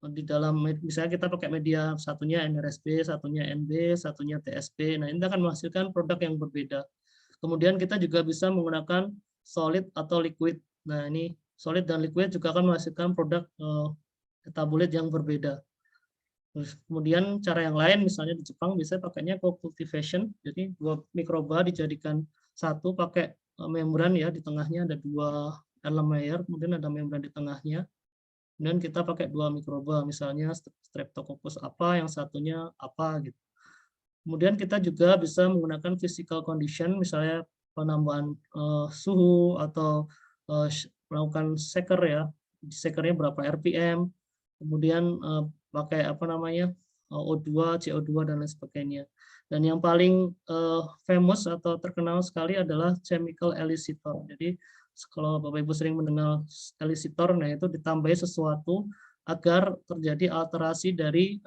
di dalam, misalnya kita pakai media, satunya NRSB, satunya NB, satunya TSP. Nah, ini akan menghasilkan produk yang berbeda. Kemudian kita juga bisa menggunakan solid atau liquid. Nah, ini solid dan liquid juga akan menghasilkan produk metabolit yang berbeda. Kemudian cara yang lain, misalnya di Jepang bisa pakainya co-cultivation, jadi dua mikroba dijadikan satu pakai membran ya, di tengahnya ada dua Erlenmeyer, kemudian ada membran di tengahnya, dan kita pakai dua mikroba, misalnya Streptococcus apa, yang satunya apa gitu. Kemudian kita juga bisa menggunakan physical condition, misalnya penambahan suhu atau melakukan shaker ya, shakernya berapa RPM, kemudian pakai apa namanya O2, CO2 dan lain sebagainya. Dan yang paling famous atau terkenal sekali adalah chemical elicitor. Jadi kalau Bapak Ibu sering mendengar elicitor, nah itu ditambahi sesuatu agar terjadi alterasi dari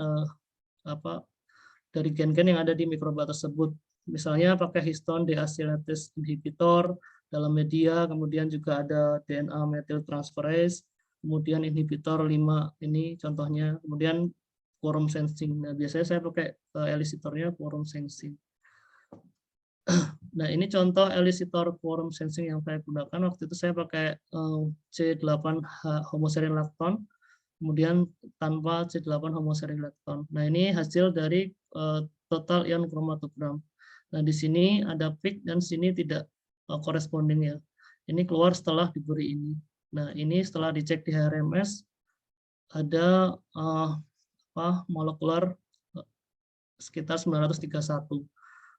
dari gen-gen yang ada di mikroba tersebut. Misalnya pakai histone deacylase inhibitor dalam media, kemudian juga ada DNA methyltransferase, kemudian inhibitor 5 ini contohnya, kemudian quorum sensing. Nah, biasanya saya pakai elicitornya quorum sensing. Nah, ini contoh elicitor quorum sensing yang saya gunakan. Waktu itu saya pakai C8 homoserine lactone, kemudian tanpa C8 homoserine lactone. Nah, ini hasil dari total ion kromatogram. Nah, di sini ada peak dan sini tidak corresponding ya. Ini keluar setelah diberi ini. Nah, ini setelah dicek di HRMS ada molekular sekitar 931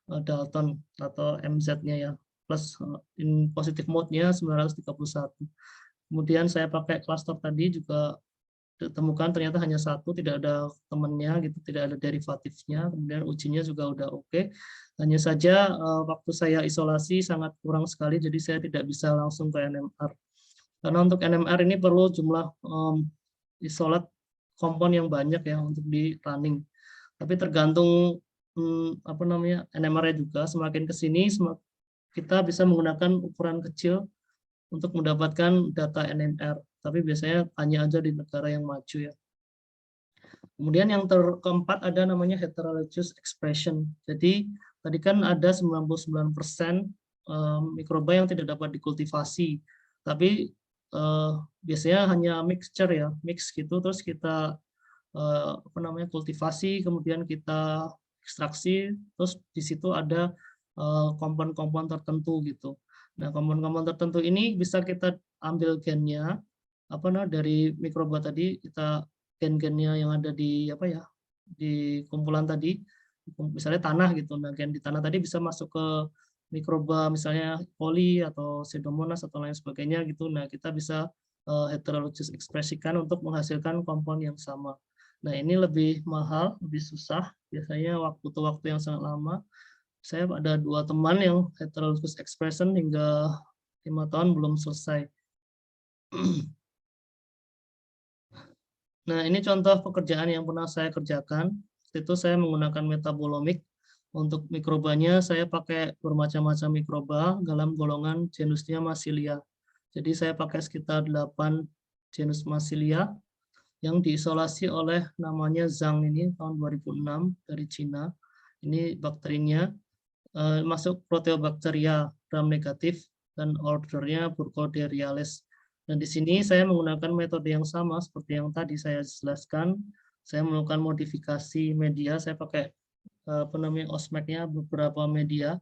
Dalton atau MZ-nya ya, plus in positive mode-nya 931. Kemudian saya pakai cluster tadi juga ditemukan ternyata hanya satu, tidak ada temannya gitu, tidak ada derivatifnya. Kemudian ujinya juga udah oke. Hanya saja waktu saya isolasi sangat kurang sekali, jadi saya tidak bisa langsung ke NMR. Karena untuk NMR ini perlu jumlah isolat kompon yang banyak ya untuk di running. Tapi tergantung apa namanya NMR-nya juga, semakin ke sini kita bisa menggunakan ukuran kecil untuk mendapatkan data NMR. Tapi biasanya tanya aja di negara yang maju ya. Kemudian yang keempat ada namanya heterologous expression. Jadi tadi kan ada 99% mikroba yang tidak dapat dikultivasi. Tapi biasanya hanya mixture ya, mix gitu, terus kita apa namanya kultivasi, kemudian kita ekstraksi, terus di situ ada kompon-kompon tertentu gitu. Nah, kompon-kompon tertentu ini bisa kita ambil gennya dari mikroba tadi, kita gen-gennya yang ada di di kumpulan tadi, misalnya tanah gitu. Nah, gen di tanah tadi bisa masuk ke mikroba misalnya coli atau Pseudomonas atau lain sebagainya gitu. Nah, kita bisa heterologous ekspresikan untuk menghasilkan kompon yang sama. Nah, ini lebih mahal, lebih susah, biasanya waktu yang sangat lama. Saya ada 2 teman yang heterologous expression hingga 5 tahun belum selesai. Nah, ini contoh pekerjaan yang pernah saya kerjakan. Itu saya menggunakan metabolomic. Untuk mikrobanya saya pakai bermacam-macam mikroba dalam golongan genusnya Massilia. Jadi saya pakai sekitar 8 genus Massilia yang diisolasi oleh namanya Zhang ini tahun 2006 dari Cina. Ini bakterinya masuk Proteobacteria gram negatif dan ordernya Burkholderia-les. Dan di sini saya menggunakan metode yang sama seperti yang tadi saya jelaskan. Saya melakukan modifikasi media, saya pakai OSMAC-nya beberapa media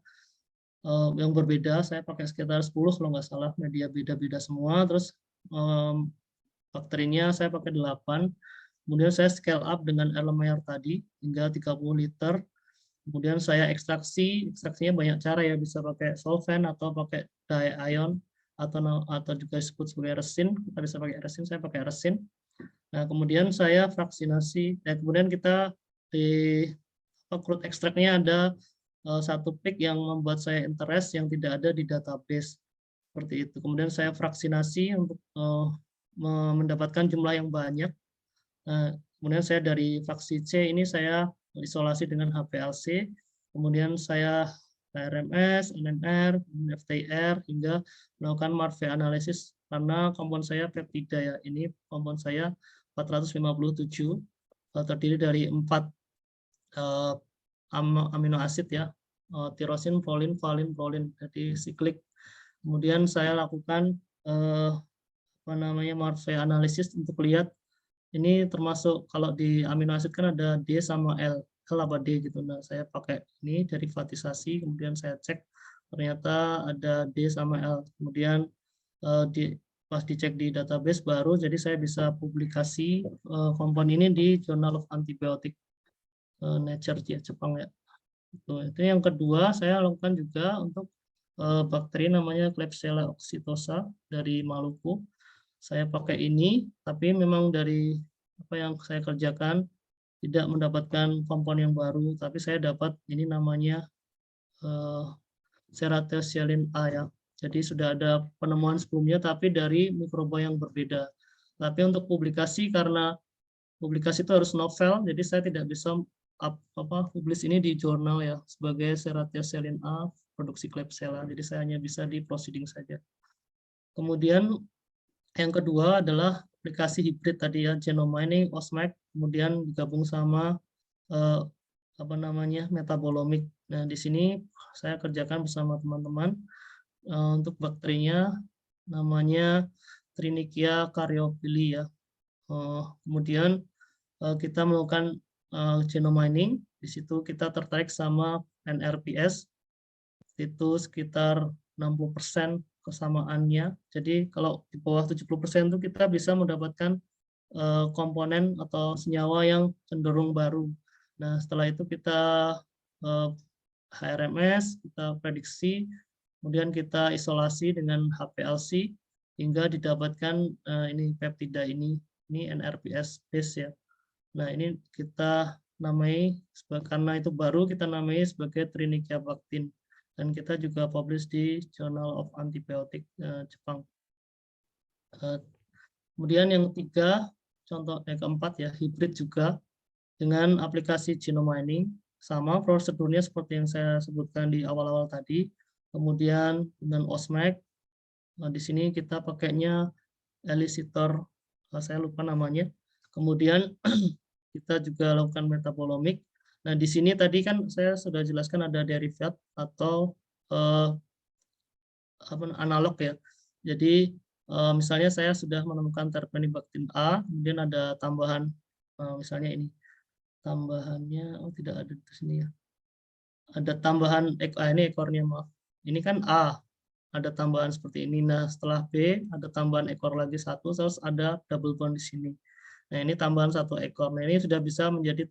yang berbeda. Saya pakai sekitar 10 kalau nggak salah, media beda-beda semua. Terus bakterinya saya pakai 8. Kemudian saya scale up dengan Erlenmeyer tadi hingga 30 liter. Kemudian saya ekstraksinya banyak cara ya, bisa pakai solvent atau pakai diion atau juga disebut sebagai resin. Kita bisa pakai resin, saya pakai resin. Nah, kemudian saya fraksinasi, dan kemudian kita di crude extract-nya ada satu peak yang membuat saya interest yang tidak ada di database seperti itu. Kemudian saya fraksinasi untuk mendapatkan jumlah yang banyak. Nah, kemudian saya dari fraksi C ini saya isolasi dengan HPLC, kemudian saya RMS, NMR, FTIR hingga melakukan Marve analisis karena kompon saya peptida ya. Ini kompon saya 457 terdiri dari 4 amino asid ya, tirosin, prolin, valin, prolin, jadi siklik. Kemudian saya lakukan Marve analisis untuk lihat ini termasuk kalau di amino asid kan ada D sama L apa D gitu. Nah, saya pakai ini derivatisasi, kemudian saya cek ternyata ada D sama L. Kemudian pas dicek di database baru, jadi saya bisa publikasi kompon ini di Journal of Antibiotic Nature ya, Jepang ya. Itu yang kedua, saya lakukan juga untuk bakteri namanya Klebsiella oxytosa dari Maluku. Saya pakai ini, tapi memang dari apa yang saya kerjakan tidak mendapatkan kompon yang baru, tapi saya dapat ini namanya Cerathiocellin A ya. Jadi sudah ada penemuan sebelumnya, tapi dari mikroba yang berbeda. Tapi untuk publikasi, karena publikasi itu harus novel, jadi saya tidak bisa publish ini di jurnal ya sebagai Cerathiocellin A produksi Klebsiella. Jadi saya hanya bisa di proceeding saja. Kemudian yang kedua adalah aplikasi hibrid tadi ya, genome mining, OSMAC, kemudian digabung sama metabolomic. Nah, di sini saya kerjakan bersama teman-teman untuk bakterinya namanya Trinicia caryophyllae ya. Kemudian kita melakukan genome mining, di situ kita tertarik sama NRPS, itu sekitar 60% kesamaannya. Jadi kalau di bawah 70% itu kita bisa mendapatkan komponen atau senyawa yang cenderung baru. Nah, setelah itu kita HRMS, kita prediksi, kemudian kita isolasi dengan HPLC hingga didapatkan ini peptida ini NRPS base ya. Nah, ini kita namai karena itu baru, kita namai sebagai Trinicia bactin. Dan kita juga publish di Journal of Antibiotic Jepang. Kemudian yang ketiga, contoh yang keempat ya, hibrid juga dengan aplikasi genome mining. Sama prosedurnya seperti yang saya sebutkan di awal-awal tadi. Kemudian dengan OSMAC, di sini kita pakainya elicitor, saya lupa namanya. Kemudian kita juga lakukan metabolomic. Nah, di sini tadi kan saya sudah jelaskan ada derivat atau analog ya. Jadi misalnya saya sudah menemukan terpenibaktin A, kemudian ada tambahan misalnya ini. Tambahannya tidak ada di sini ya. Ada tambahan ini ekornya maaf. Ini kan A, ada tambahan seperti ini. Nah, setelah B ada tambahan ekor lagi satu, terus ada double bond di sini. Nah, ini tambahan satu ekor. Nah, ini sudah bisa menjadi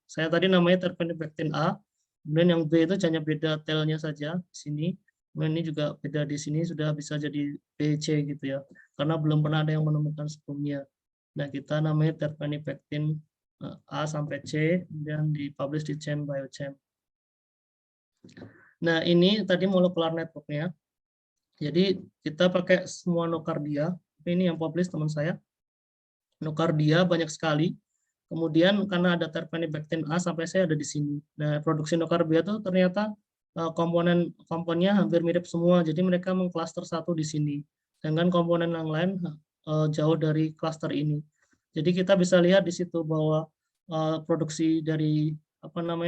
saya tadi namanya terpenibaktin A. Kemudian yang B itu hanya beda tailnya saja di sini. Kemudian ini juga beda di sini, sudah bisa jadi BC gitu ya. Karena belum pernah ada yang menemukan sebelumnya. Nah, kita namanya terpenibaktin A sampai C, kemudian dipublish di Chem Biochem. Nah, ini tadi molecular network-nya. Jadi kita pakai semua nocardia. Ini yang publish teman saya. Nocardia banyak sekali. Kemudian karena ada terpenibaktin A sampai C ada di sini. Nah, produksi nocardia itu ternyata komponennya hampir mirip semua. Jadi mereka mengklaster satu di sini. Dengan komponen yang lain jauh dari klaster ini. Jadi kita bisa lihat di situ bahwa produksi dari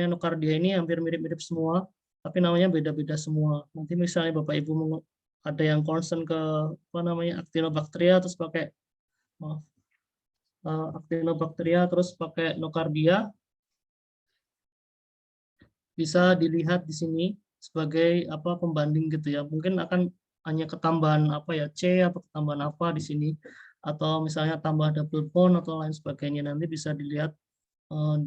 nocardia ini hampir mirip-mirip semua, tapi namanya beda-beda semua. Nanti misalnya Bapak Ibu ada yang concern ke Actinobacteria terus pakai Actinobacteria terus pakai nocardia, bisa dilihat di sini sebagai pembanding gitu ya. Mungkin akan hanya ketambahan C atau ketambahan apa di sini, atau misalnya tambah double bond atau lain sebagainya. Nanti bisa dilihat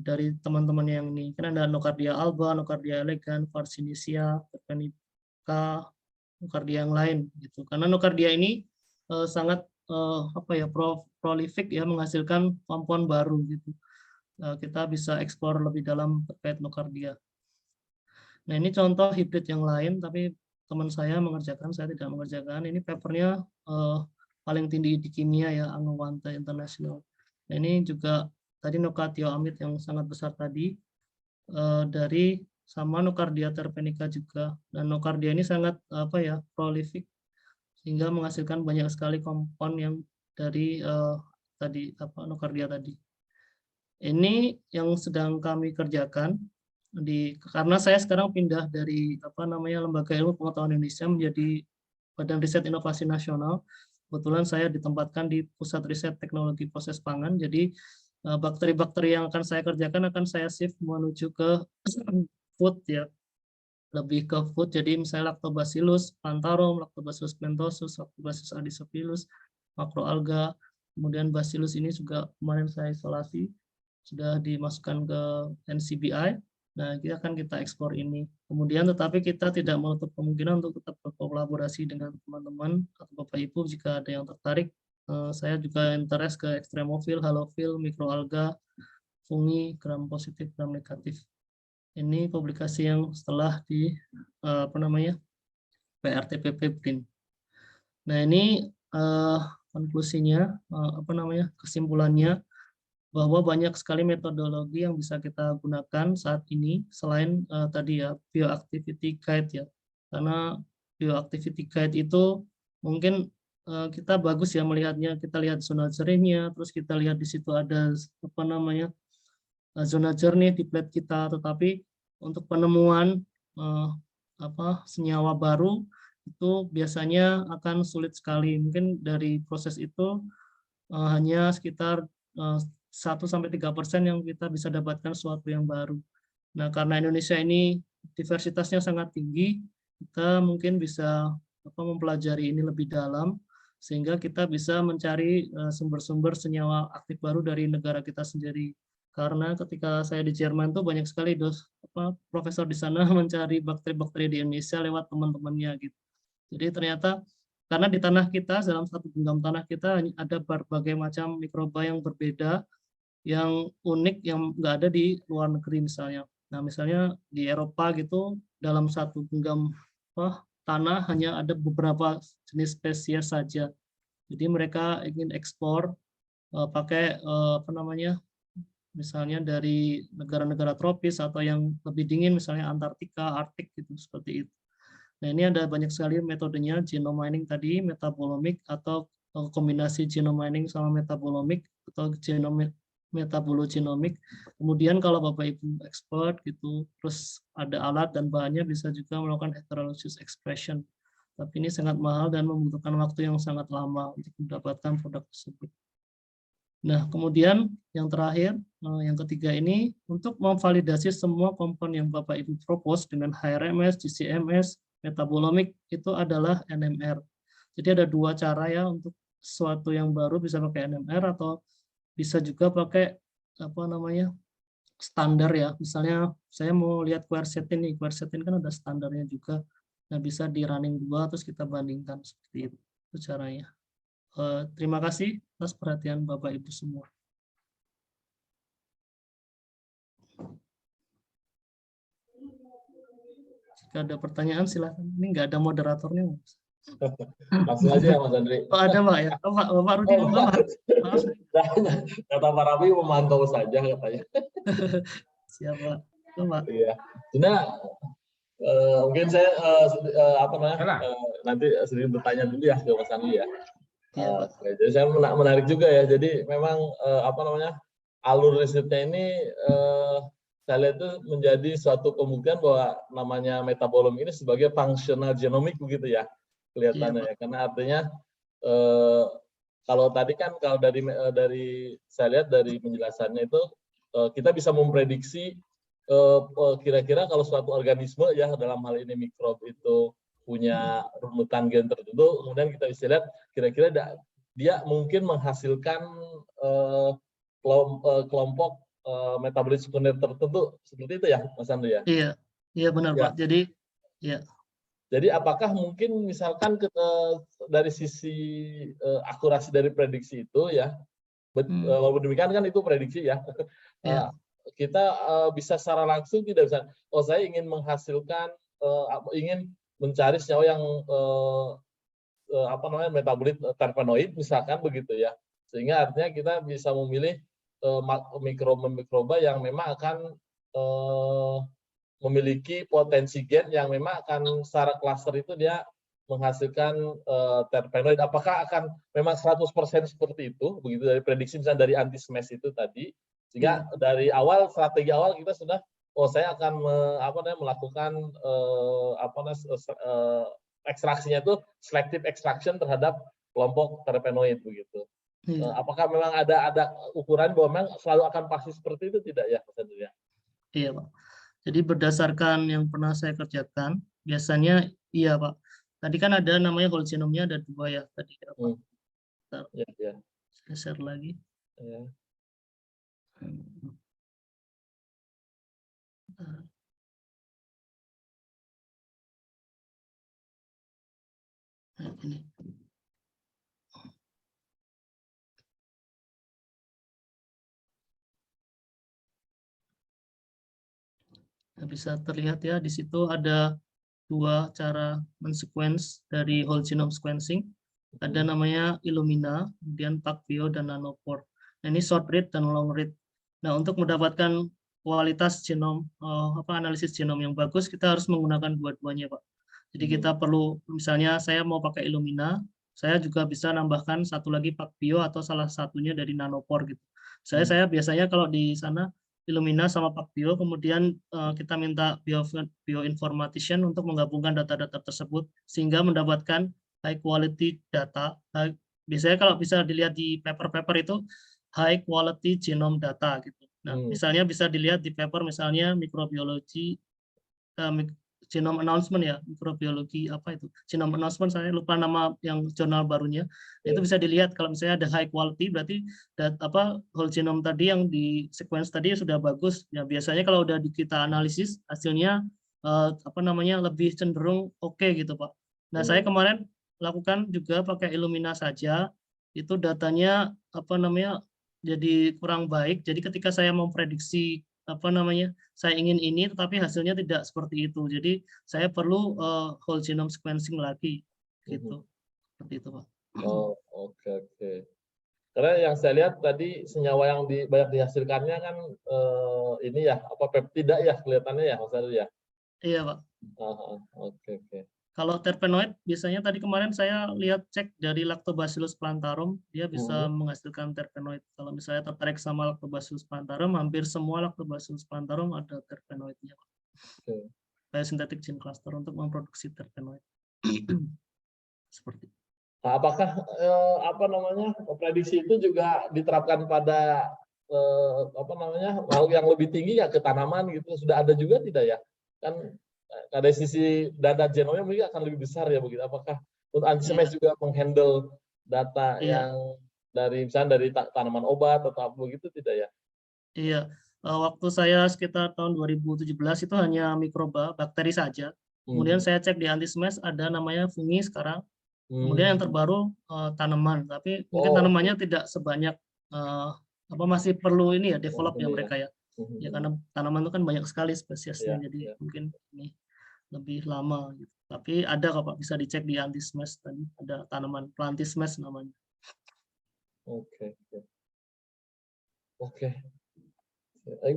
dari teman-teman yang ini. Kan ada Nocardia alba, Nocardia elegans, Varsinicea, Terpenica, Nocardia yang lain gitu. Karena Nocardia ini sangat prolific ya, menghasilkan kompon baru gitu. Kita bisa eksplor lebih dalam terkait Nocardia. Nah, ini contoh hibrid yang lain, tapi teman saya mengerjakan, saya tidak mengerjakan. Ini papernya paling tinggi di kimia ya, Angewandte International. Nah, ini juga tadi Nocatioamid yang sangat besar tadi, dari sama Nocardia terpenica juga. Dan Nocardia ini sangat prolific, sehingga menghasilkan banyak sekali kompon yang dari Nocardia tadi. Ini yang sedang kami kerjakan karena saya sekarang pindah dari Lembaga Ilmu Pengetahuan Indonesia menjadi Badan Riset Inovasi Nasional. Kebetulan saya ditempatkan di Pusat Riset Teknologi Proses Pangan. Jadi bakteri-bakteri yang akan saya kerjakan akan saya shift menuju ke food ya, lebih ke food. Jadi misalnya Lactobacillus plantarum, Lactobacillus pentosus, Lactobacillus adenovirus, makroalga, kemudian Bacillus ini juga kemarin saya isolasi, sudah dimasukkan ke NCBI. Nah, kita ekspor ini. Kemudian tetapi kita tidak menutup kemungkinan untuk tetap berkolaborasi dengan teman-teman atau Bapak Ibu jika ada yang tertarik. Saya juga interest ke ekstremofil, halofil, mikroalga, fungi, gram positif, gram negatif. Ini publikasi yang setelah di PRTPP BRIN. Nah, ini konklusinya, kesimpulannya, bahwa banyak sekali metodologi yang bisa kita gunakan saat ini selain tadi ya bioactivity guide ya, karena bioactivity guide itu mungkin kita bagus ya melihatnya, kita lihat zona jernihnya, terus kita lihat di situ ada zona jernih di plate kita, tetapi untuk penemuan senyawa baru itu biasanya akan sulit sekali. Mungkin dari proses itu hanya sekitar 1-3% yang kita bisa dapatkan sesuatu yang baru. Nah, karena Indonesia ini diversitasnya sangat tinggi, kita mungkin bisa mempelajari ini lebih dalam, sehingga kita bisa mencari sumber-sumber senyawa aktif baru dari negara kita sendiri. Karena ketika saya di Jerman tuh banyak sekali profesor di sana mencari bakteri-bakteri di Indonesia lewat teman-temannya gitu. Jadi ternyata karena di tanah kita, dalam satu genggam tanah kita ada berbagai macam mikroba yang berbeda, yang unik, yang nggak ada di luar negeri misalnya. Nah, misalnya di Eropa gitu, dalam satu genggam tanah hanya ada beberapa jenis spesies saja. Jadi mereka ingin ekspor pakai misalnya dari negara-negara tropis atau yang lebih dingin, misalnya Antartika, Arktik gitu, seperti itu. Nah, ini ada banyak sekali metodenya, genome mining tadi, metabolomic atau kombinasi genome mining sama metabolomic atau metabologenomic. Kemudian kalau Bapak Ibu expert gitu, terus ada alat dan bahannya, bisa juga melakukan heterologous expression. Tapi ini sangat mahal dan membutuhkan waktu yang sangat lama untuk mendapatkan produk tersebut. Nah, kemudian yang terakhir, yang ketiga ini, untuk memvalidasi semua kompon yang Bapak Ibu propose dengan HRMS, GCMS, metabolomic, itu adalah NMR. Jadi ada dua cara ya untuk sesuatu yang baru, bisa pakai NMR atau bisa juga pakai standar ya. Misalnya saya mau lihat quercetin nih, quercetin kan ada standarnya juga. Nah, bisa di running 2 terus kita bandingkan seperti itu. Itu caranya. Terima kasih atas perhatian Bapak Ibu semua. Jika ada pertanyaan silakan. Ini nggak ada moderatornya. Langsung aja Mas Andri. Oh, ada Pak ya? Oh, Pak Rudi mau Pak? Maaf. Kata Pak Rabi memantau saja katanya. Siapa? Pak. Iya. Cina mungkin saya nanti sedikit bertanya dulu ya ke Mas Andri ya. Iya, jadi saya menarik juga ya. Jadi memang alur risetnya ini saya lihat itu menjadi suatu pembuktian bahwa namanya metabolom ini sebagai functional genomic begitu ya kelihatannya ya. Karena artinya kalau tadi kan kalau dari saya lihat dari penjelasannya itu kita bisa memprediksi kira-kira kalau suatu organisme ya dalam hal ini mikrob itu punya runutan gen tertentu, kemudian kita bisa lihat kira-kira dia mungkin menghasilkan kelompok metabolit sekunder tertentu, seperti itu ya, Mas Andri ya? Iya, iya benar Ya. Pak. Jadi, ya. Jadi apakah mungkin misalkan dari sisi akurasi dari prediksi itu ya, walaupun demikian kan itu prediksi ya, Iya. kita bisa secara langsung tidak bisa, oh saya ingin menghasilkan, ingin mencari senyawa yang metabolit terpenoid misalkan begitu ya, sehingga artinya kita bisa memilih mikroba yang memang akan memiliki potensi gen yang memang akan secara klaster itu dia menghasilkan terpenoid. Apakah akan memang 100% seperti itu, begitu dari prediksi misalnya dari anti-smash itu tadi, sehingga dari awal, strategi awal kita sudah, oh saya akan melakukan ekstraksinya itu selective extraction terhadap kelompok terpenoid begitu. Apakah memang ada ukuran bahwa memang selalu akan pasti seperti itu tidak ya, Mas Andri ya? Iya Pak. Jadi berdasarkan yang pernah saya kerjakan, biasanya iya Pak. Tadi kan ada namanya whole genome-nya ada 2 ya tadi ya Pak. Ya. Saya share lagi. Ya. Nah, ini. Nah, bisa terlihat ya di situ ada 2 cara men-sequence dari whole genome sequencing. Ada namanya Illumina, kemudian PacBio dan Nanopore. Nah, ini short read dan long read. Nah, untuk mendapatkan kualitas genom analisis genom yang bagus, kita harus menggunakan dua-duanya, Pak. Jadi kita perlu, misalnya saya mau pakai Illumina, saya juga bisa nambahkan satu lagi PacBio atau salah satunya dari Nanopore gitu. Saya biasanya kalau di sana Illumina sama PacBio, kemudian kita minta bioinformatician untuk menggabungkan data-data tersebut sehingga mendapatkan high quality data. Biasanya kalau bisa dilihat di paper-paper itu high quality genome data gitu. Nah, misalnya bisa dilihat di paper misalnya mikrobiologi genome announcement ya, mikrobiologi apa itu? Genome announcement, saya lupa nama yang jurnal barunya. Itu bisa dilihat kalau misalnya ada high quality berarti whole genome tadi yang di sequence tadi sudah bagus. Ya biasanya kalau udah kita analisis hasilnya lebih cenderung oke gitu, Pak. Nah, saya kemarin lakukan juga pakai Illumina saja. Itu datanya jadi kurang baik. Jadi ketika saya memprediksi saya ingin ini tetapi hasilnya tidak seperti itu. Jadi saya perlu whole genome sequencing lagi gitu. Seperti itu, Pak. Oh, oke. Karena yang saya lihat tadi senyawa yang banyak dihasilkannya kan ini ya, peptida ya kelihatannya ya, Mas Andri ya? Iya, Pak. Oke. Kalau terpenoid biasanya tadi kemarin saya lihat cek dari Lactobacillus plantarum, dia bisa menghasilkan terpenoid. Kalau misalnya tertarik sama Lactobacillus plantarum, hampir semua Lactobacillus plantarum ada terpenoidnya. Biosynthetic gene cluster untuk memproduksi terpenoid. Seperti itu. Nah, apakah prediksi itu juga diterapkan pada makhluk yang lebih tinggi ya, ke tanaman gitu, sudah ada juga tidak ya? Kan dari sisi data genomnya mungkin akan lebih besar ya begitu. Apakah untuk anti-smash juga menghandle data yang misalnya dari tanaman obat atau apa begitu tidak ya? Iya, waktu saya sekitar tahun 2017 itu hanya mikroba, bakteri saja. Kemudian saya cek di anti-smash ada namanya fungi sekarang. Kemudian yang terbaru tanaman, tapi mungkin tanamannya tidak sebanyak masih perlu ini ya develop ya mereka ya. Ya karena tanaman itu kan banyak sekali spesiesnya, jadi mungkin ini lebih lama gitu. Tapi ada kok Pak, bisa dicek di anti-smash tadi, ada tanaman plantismash namanya. Oke.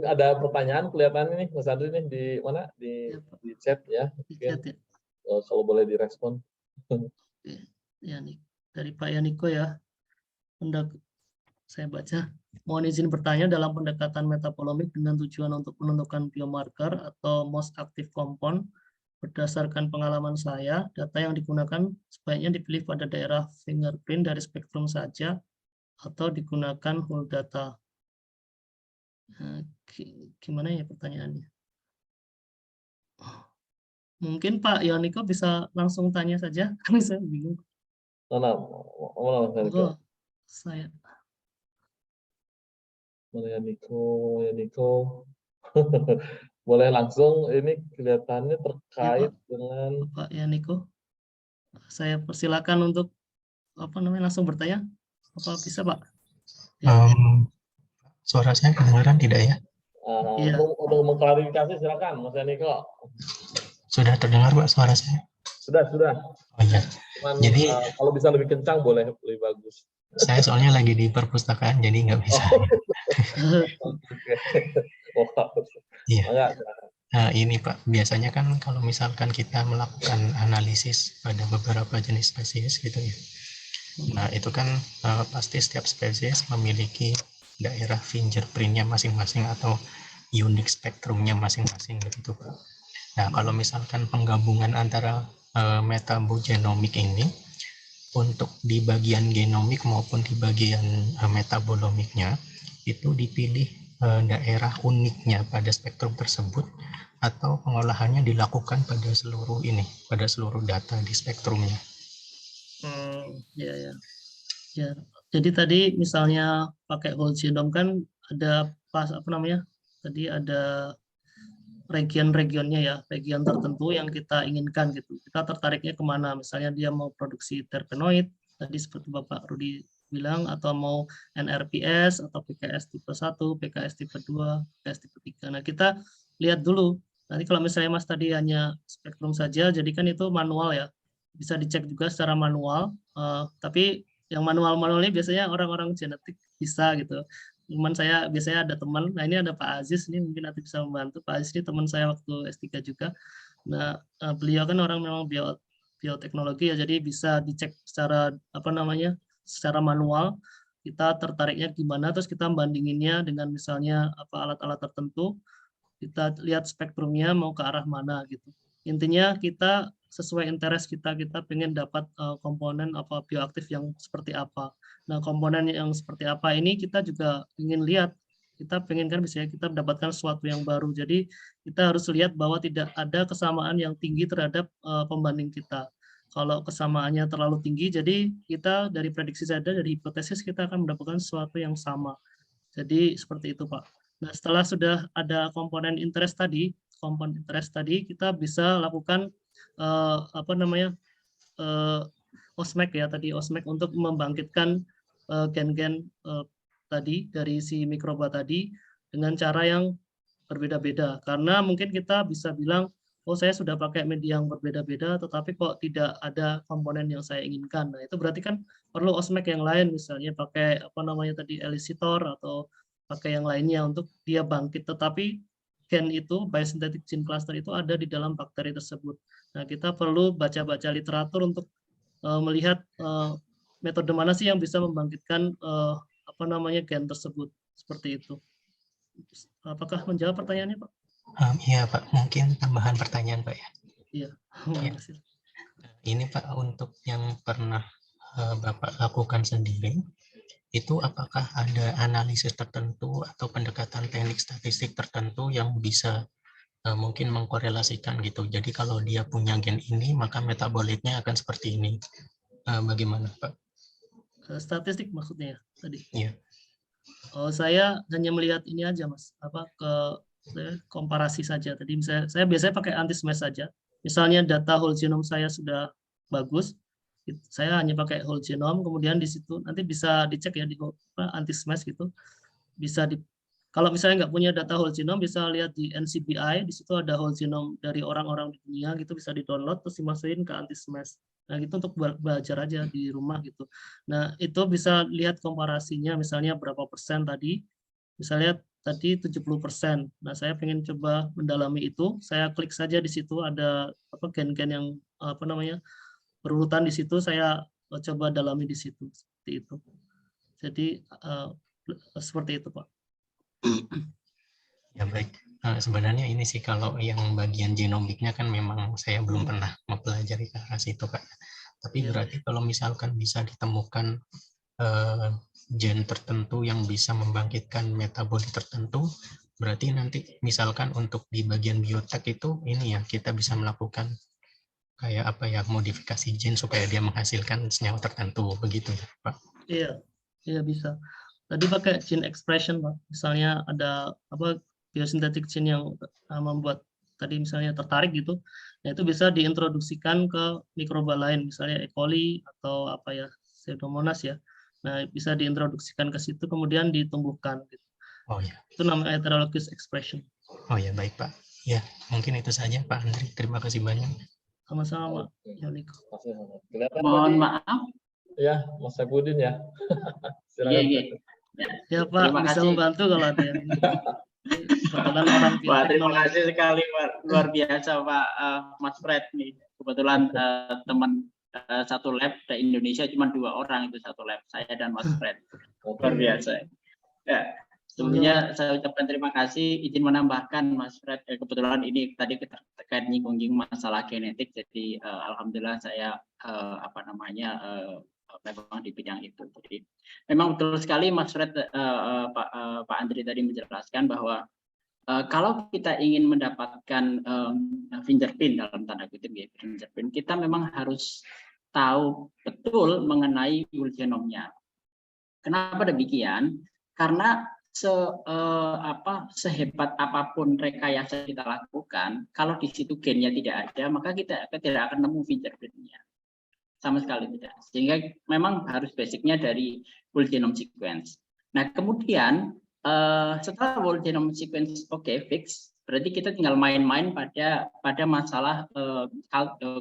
Ada pertanyaan kelihatan ini Mas Andri nih di mana? Di chat ya. Di chat ya. Kalau boleh direspon. Ya nih, dari Pak Yaniko ya. Saya baca. Mohon izin bertanya, dalam pendekatan metabolomik dengan tujuan untuk menentukan biomarker atau most active compound, berdasarkan pengalaman saya, data yang digunakan sebaiknya dipilih pada daerah fingerprint dari spektrum saja atau digunakan whole data. Gimana ya pertanyaannya? Mungkin Pak Yoniko bisa langsung tanya saja, karena saya bingung. Mana? Saya Mana ya Niko. Boleh langsung, ini kelihatannya Ya, terkait Pak. dengan Pak Yaniko, saya persilakan untuk langsung bertanya. Apa bisa, Pak? Ya, Suara saya kedengaran tidak ya? iya. untuk mengklarifikasi silakan Mas Niko. Sudah terdengar Pak suara saya? Sudah. Oh iya. Cuman Jadi kalau bisa lebih kencang boleh lebih bagus. saya soalnya lagi di perpustakaan jadi nggak bisa. Oke. Wow. Iya. Enggak. Nah, ini Pak, biasanya kan kalau misalkan kita melakukan analisis pada beberapa jenis spesies gitu ya. Nah, itu kan pasti setiap spesies memiliki daerah fingerprint-nya masing-masing atau unique spektrumnya masing-masing gitu Pak. Nah, kalau misalkan penggabungan antara metabogenomik ini untuk di bagian genomik maupun di bagian metabolomiknya itu dipilih daerah uniknya pada spektrum tersebut atau pengolahannya dilakukan pada seluruh data di spektrumnya. Ya. Jadi tadi misalnya pakai whole genome kan ada tadi ada region-regionnya ya, region tertentu yang kita inginkan gitu. Kita tertariknya kemana? Misalnya dia mau produksi terpenoid, tadi seperti Bapak Rudi bilang, atau mau NRPS atau PKS tipe 1, PKS tipe 2, PKS tipe 3. Nah, kita lihat dulu. Nanti kalau misalnya Mas tadi hanya spektrum saja, jadi kan itu manual ya. Bisa dicek juga secara manual, tapi yang manual-manual ini biasanya orang-orang genetik bisa gitu. Cuman saya biasanya ada teman, nah ini ada Pak Aziz, ini mungkin nanti bisa membantu. Pak Aziz ini teman saya waktu S3 juga. Nah, beliau kan orang memang bioteknologi ya, jadi bisa dicek secara secara manual. Kita tertariknya gimana, terus kita bandinginnya dengan misalnya alat-alat tertentu, kita lihat spektrumnya mau ke arah mana gitu. Intinya kita sesuai interest kita pengen dapat komponen bioaktif yang seperti apa. Nah, komponen yang seperti apa ini kita juga ingin lihat. Kita pengen kan misalnya kita mendapatkan sesuatu yang baru. Jadi kita harus lihat bahwa tidak ada kesamaan yang tinggi terhadap pembanding kita. Kalau kesamaannya terlalu tinggi, jadi kita dari prediksi saja, dari hipotesis kita akan mendapatkan sesuatu yang sama. Jadi seperti itu, Pak. Nah, setelah sudah ada komponen interest tadi, kita bisa lakukan OSMEC ya tadi, OSMEC untuk membangkitkan gen-gen tadi dari si mikroba tadi dengan cara yang berbeda-beda. Karena mungkin kita bisa bilang, oh saya sudah pakai media yang berbeda-beda, tetapi kok tidak ada komponen yang saya inginkan. Nah, itu berarti kan perlu OSMEC yang lain, misalnya pakai tadi elicitor atau pakai yang lainnya untuk dia bangkit. Tetapi gen itu, biosynthetic gene cluster itu ada di dalam bakteri tersebut. Nah, kita perlu baca-baca literatur untuk melihat metode mana sih yang bisa membangkitkan gen tersebut. Seperti itu. Apakah menjawab pertanyaannya, Pak? Iya Pak, mungkin tambahan pertanyaan Pak ya. Iya. Ya. Ini Pak, untuk yang pernah Bapak lakukan sendiri, itu apakah ada analisis tertentu atau pendekatan teknik statistik tertentu yang bisa mungkin mengkorelasikan gitu. Jadi kalau dia punya gen ini, maka metabolitnya akan seperti ini. Bagaimana Pak? Statistik maksudnya ya tadi? Iya. Oh, saya hanya melihat ini aja Mas, komparasi saja. Tadi misalnya saya biasanya pakai anti-smash saja. Misalnya data whole genome saya sudah bagus, saya hanya pakai whole genome, kemudian di situ nanti bisa dicek ya di anti-smash gitu. Bisa kalau misalnya nggak punya data whole genome, bisa lihat di NCBI, di situ ada whole genome dari orang-orang di dunia gitu, bisa di-download terus dimasukin ke anti-smash. Nah, gitu untuk belajar aja di rumah gitu. Nah, itu bisa lihat komparasinya, misalnya berapa persen tadi. Misalnya tadi 70%. Nah, saya pengen coba mendalami itu. Saya klik saja di situ ada gen-gen yang berurutan di situ, saya coba dalami di situ. Seperti itu. Jadi seperti itu, Pak. Ya baik. Sebenarnya ini sih kalau yang bagian genomiknya kan memang saya belum pernah mempelajari ke arah situ Kak. Tapi berarti kalau misalkan bisa ditemukan gen tertentu yang bisa membangkitkan metabolit tertentu, berarti nanti misalkan untuk di bagian biotek itu ini ya kita bisa melakukan kayak modifikasi gen supaya dia menghasilkan senyawa tertentu begitu ya Pak? Iya bisa. Tadi pakai gene expression, Pak. Misalnya ada apa biosintetik gene yang membuat tadi misalnya tertarik gitu. Nah, itu bisa diintroduksikan ke mikroba lain, misalnya E. coli atau apa ya, Pseudomonas ya. Nah, bisa diintroduksikan ke situ kemudian ditumbuhkan gitu. Oh ya. Itu namanya heterologous expression. Oh ya, baik Pak. Ya, mungkin itu saja Pak Andri. Terima kasih banyak. Sama-sama, Pak Yoniko. Kelihatan Mohon tadi maaf. ya, Mas Saipudin ya. Iya, Silakan. iya. Ya Pak, Terima bisa kasih. membantu kalau ada yang kebetulan orang Wah, terima teknologi. kasih sekali, luar biasa Pak Mas Fred nih. Kebetulan teman satu lab di Indonesia cuma 2 orang itu satu lab, saya dan Mas Fred. Luar biasa. Ya, sebelumnya saya ucapkan terima kasih. Izin menambahkan Mas Fred, kebetulan ini tadi kita terkait nyinggung masalah genetik, jadi alhamdulillah saya memang di bidang itu. Jadi memang betul sekali Mas Fred, Pak Andri tadi menjelaskan bahwa kalau kita ingin mendapatkan fingerprint dalam tanda kutip ya, fingerprint, kita memang harus tahu betul mengenai whole genome-nya. Kenapa demikian? Karena sehebat apapun rekayasa kita lakukan, kalau di situ gennya tidak ada, maka kita tidak akan nemu fingerprint-nya. Sama sekali tidak. Sehingga memang harus basicnya dari whole genome sequence. Nah, kemudian setelah whole genome sequence fix, berarti kita tinggal main-main pada masalah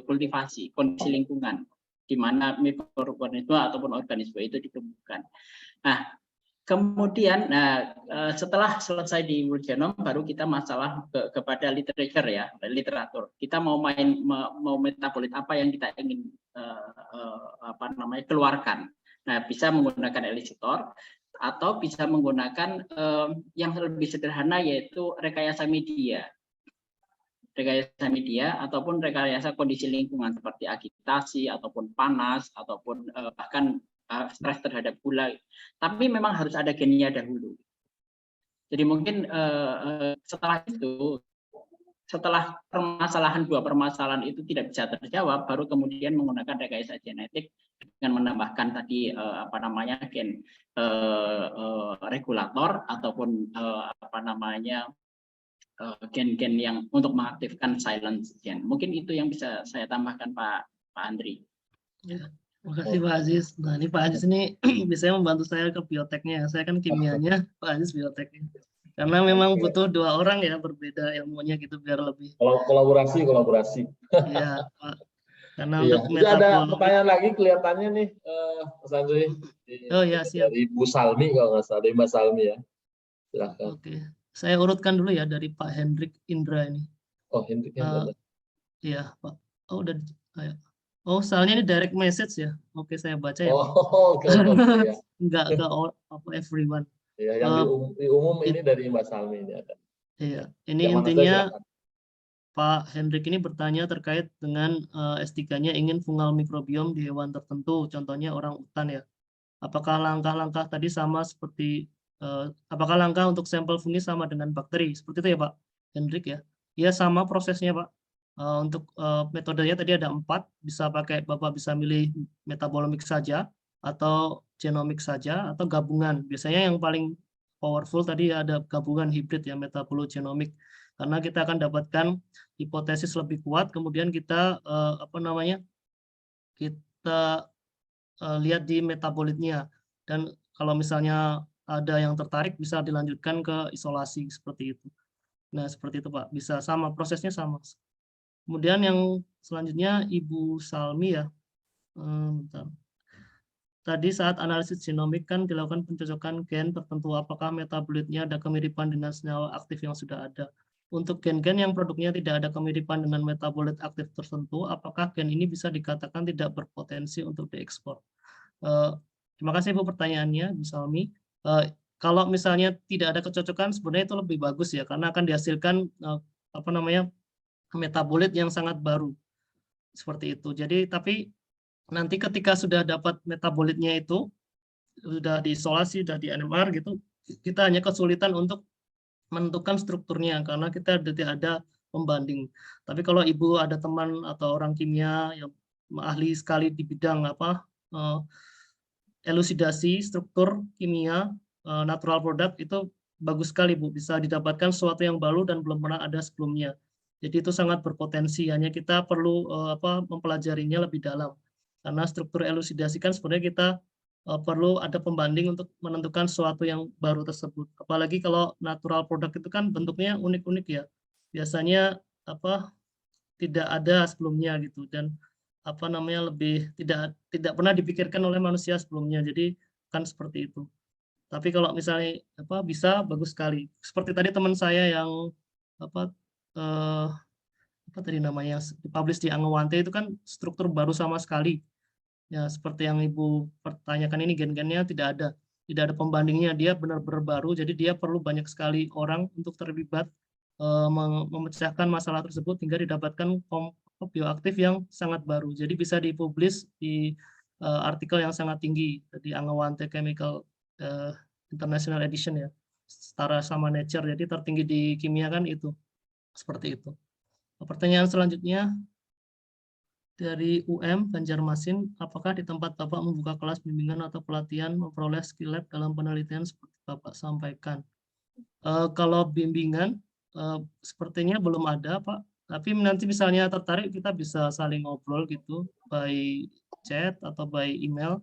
kultivasi, kondisi lingkungan, di mana mikroorganisme ataupun organisme itu ditumbuhkan. Nah, kemudian setelah selesai di whole genome, baru kita masalah kepada literatur. Kita mau metabolit apa yang kita ingin keluarkan. Nah, bisa menggunakan elicitor atau bisa menggunakan yang lebih sederhana, yaitu rekayasa media. Rekayasa media ataupun rekayasa kondisi lingkungan seperti agitasi ataupun panas ataupun bahkan stres terhadap gula. Tapi memang harus ada gennya dahulu. Jadi mungkin setelah itu, setelah dua permasalahan itu tidak bisa terjawab, baru kemudian menggunakan rekayasa genetik dengan menambahkan tadi gen regulator ataupun gen-gen yang untuk mengaktifkan silence gen. Mungkin itu yang bisa saya tambahkan Pak Andri. Ya, terima kasih Pak Aziz. Nah, ini Pak Aziz ini bisa membantu saya ke bioteknya. Saya kan kimianya, Pak Aziz bioteknya. Karena memang butuh 2 orang ya, berbeda ilmunya gitu biar lebih. Kolaborasi. Iya, Pak. Karena Iya. untuk Jadi ada metabolomi. pertanyaan lagi kelihatannya nih, Mas Andri. Oh ya, siap. Dari Bu Salmi kalau nggak salah, dari Mbak Salmi ya. Silahkan. Oke, saya urutkan dulu ya dari Pak Hendrik Indra ini. Oh, Hendrik Indra. Iya, Pak. Oh, udah. Oh, soalnya ini direct message ya. Oke, saya baca ya. Oh, oke. Ya. Enggak ke everyone. Ya, yang di umum ini dari Mbak Salmi ini ada. Iya, ini Yang intinya Pak Hendrik ini bertanya terkait dengan S3-nya ingin fungal mikrobiom di hewan tertentu, contohnya orang utan ya. Apakah langkah-langkah tadi sama seperti apakah langkah untuk sampel fungi sama dengan bakteri? Seperti itu ya Pak Hendrik ya. Iya, sama prosesnya Pak. Untuk metodenya tadi ada 4, Bapak bisa milih metabolomik saja atau genomik saja atau gabungan. Biasanya yang paling powerful tadi ada gabungan hibrid ya, metabologenomik, karena kita akan dapatkan hipotesis lebih kuat, kemudian kita kita lihat di metabolitnya, dan kalau misalnya ada yang tertarik bisa dilanjutkan ke isolasi seperti itu. Nah, seperti itu Pak, bisa sama, prosesnya sama. Kemudian yang selanjutnya Ibu Salmi ya. Bentar. Tadi saat analisis genomik kan dilakukan pencocokan gen tertentu, apakah metabolitnya ada kemiripan dengan senyawa aktif yang sudah ada. Untuk gen-gen yang produknya tidak ada kemiripan dengan metabolit aktif tertentu, apakah gen ini bisa dikatakan tidak berpotensi untuk diekspor? Terima kasih Bu pertanyaannya, Bu Salmi. Kalau misalnya tidak ada kecocokan, sebenarnya itu lebih bagus ya, karena akan dihasilkan metabolit yang sangat baru. Seperti itu. Jadi tapi nanti ketika sudah dapat metabolitnya itu, sudah diisolasi, sudah di NMR gitu, kita hanya kesulitan untuk menentukan strukturnya karena kita tidak ada pembanding. Tapi kalau Ibu ada teman atau orang kimia yang ahli sekali di bidang elusidasi struktur kimia, natural product itu bagus sekali Bu, bisa didapatkan sesuatu yang baru dan belum pernah ada sebelumnya. Jadi itu sangat berpotensi, hanya kita perlu mempelajarinya lebih dalam. Karena struktur elusidasi kan sebenarnya kita perlu ada pembanding untuk menentukan sesuatu yang baru tersebut. Apalagi kalau natural product itu kan bentuknya unik-unik ya. Biasanya tidak ada sebelumnya gitu, dan lebih tidak pernah dipikirkan oleh manusia sebelumnya. Jadi kan seperti itu. Tapi kalau misalnya bisa, bagus sekali. Seperti tadi teman saya yang apa tadi namanya, dipublish di Angewante itu kan struktur baru sama sekali. Ya seperti yang Ibu pertanyakan ini, gen-gennya tidak ada pembandingnya, dia benar-benar baru. Jadi dia perlu banyak sekali orang untuk terlibat memecahkan masalah tersebut hingga didapatkan bioaktif yang sangat baru. Jadi bisa dipublish di artikel yang sangat tinggi di Angewante Chemical International Edition ya, setara sama Nature, jadi tertinggi di kimia kan itu, seperti itu. Pertanyaan selanjutnya dari UM Banjarmasin, apakah di tempat Bapak membuka kelas bimbingan atau pelatihan memperoleh skill lab dalam penelitian seperti Bapak sampaikan? Kalau bimbingan sepertinya belum ada Pak, tapi nanti misalnya tertarik kita bisa saling ngobrol gitu, by chat atau by email.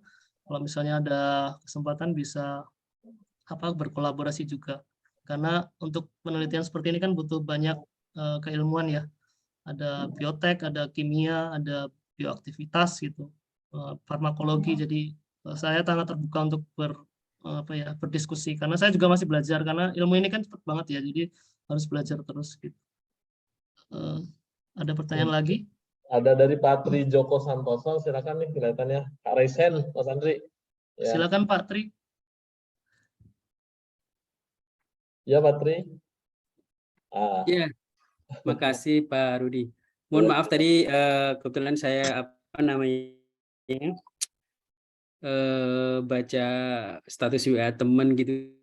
Kalau misalnya ada kesempatan bisa berkolaborasi juga, karena untuk penelitian seperti ini kan butuh banyak keilmuan ya, ada biotek, ada kimia, ada bioaktivitas gitu, farmakologi. Jadi saya sangat terbuka untuk berdiskusi, karena saya juga masih belajar, karena ilmu ini kan cepat banget ya, jadi harus belajar terus gitu. Ada pertanyaan lagi? Ada dari Pak Tri Joko Santoso, silakan nih kelihatannya. Kak Raisen, Mas Andri. Ya. Silakan Pak Tri. Ya Pak Tri. Ya, makasih Pak Rudi. Mohon maaf tadi kebetulan saya baca status WA teman gitu.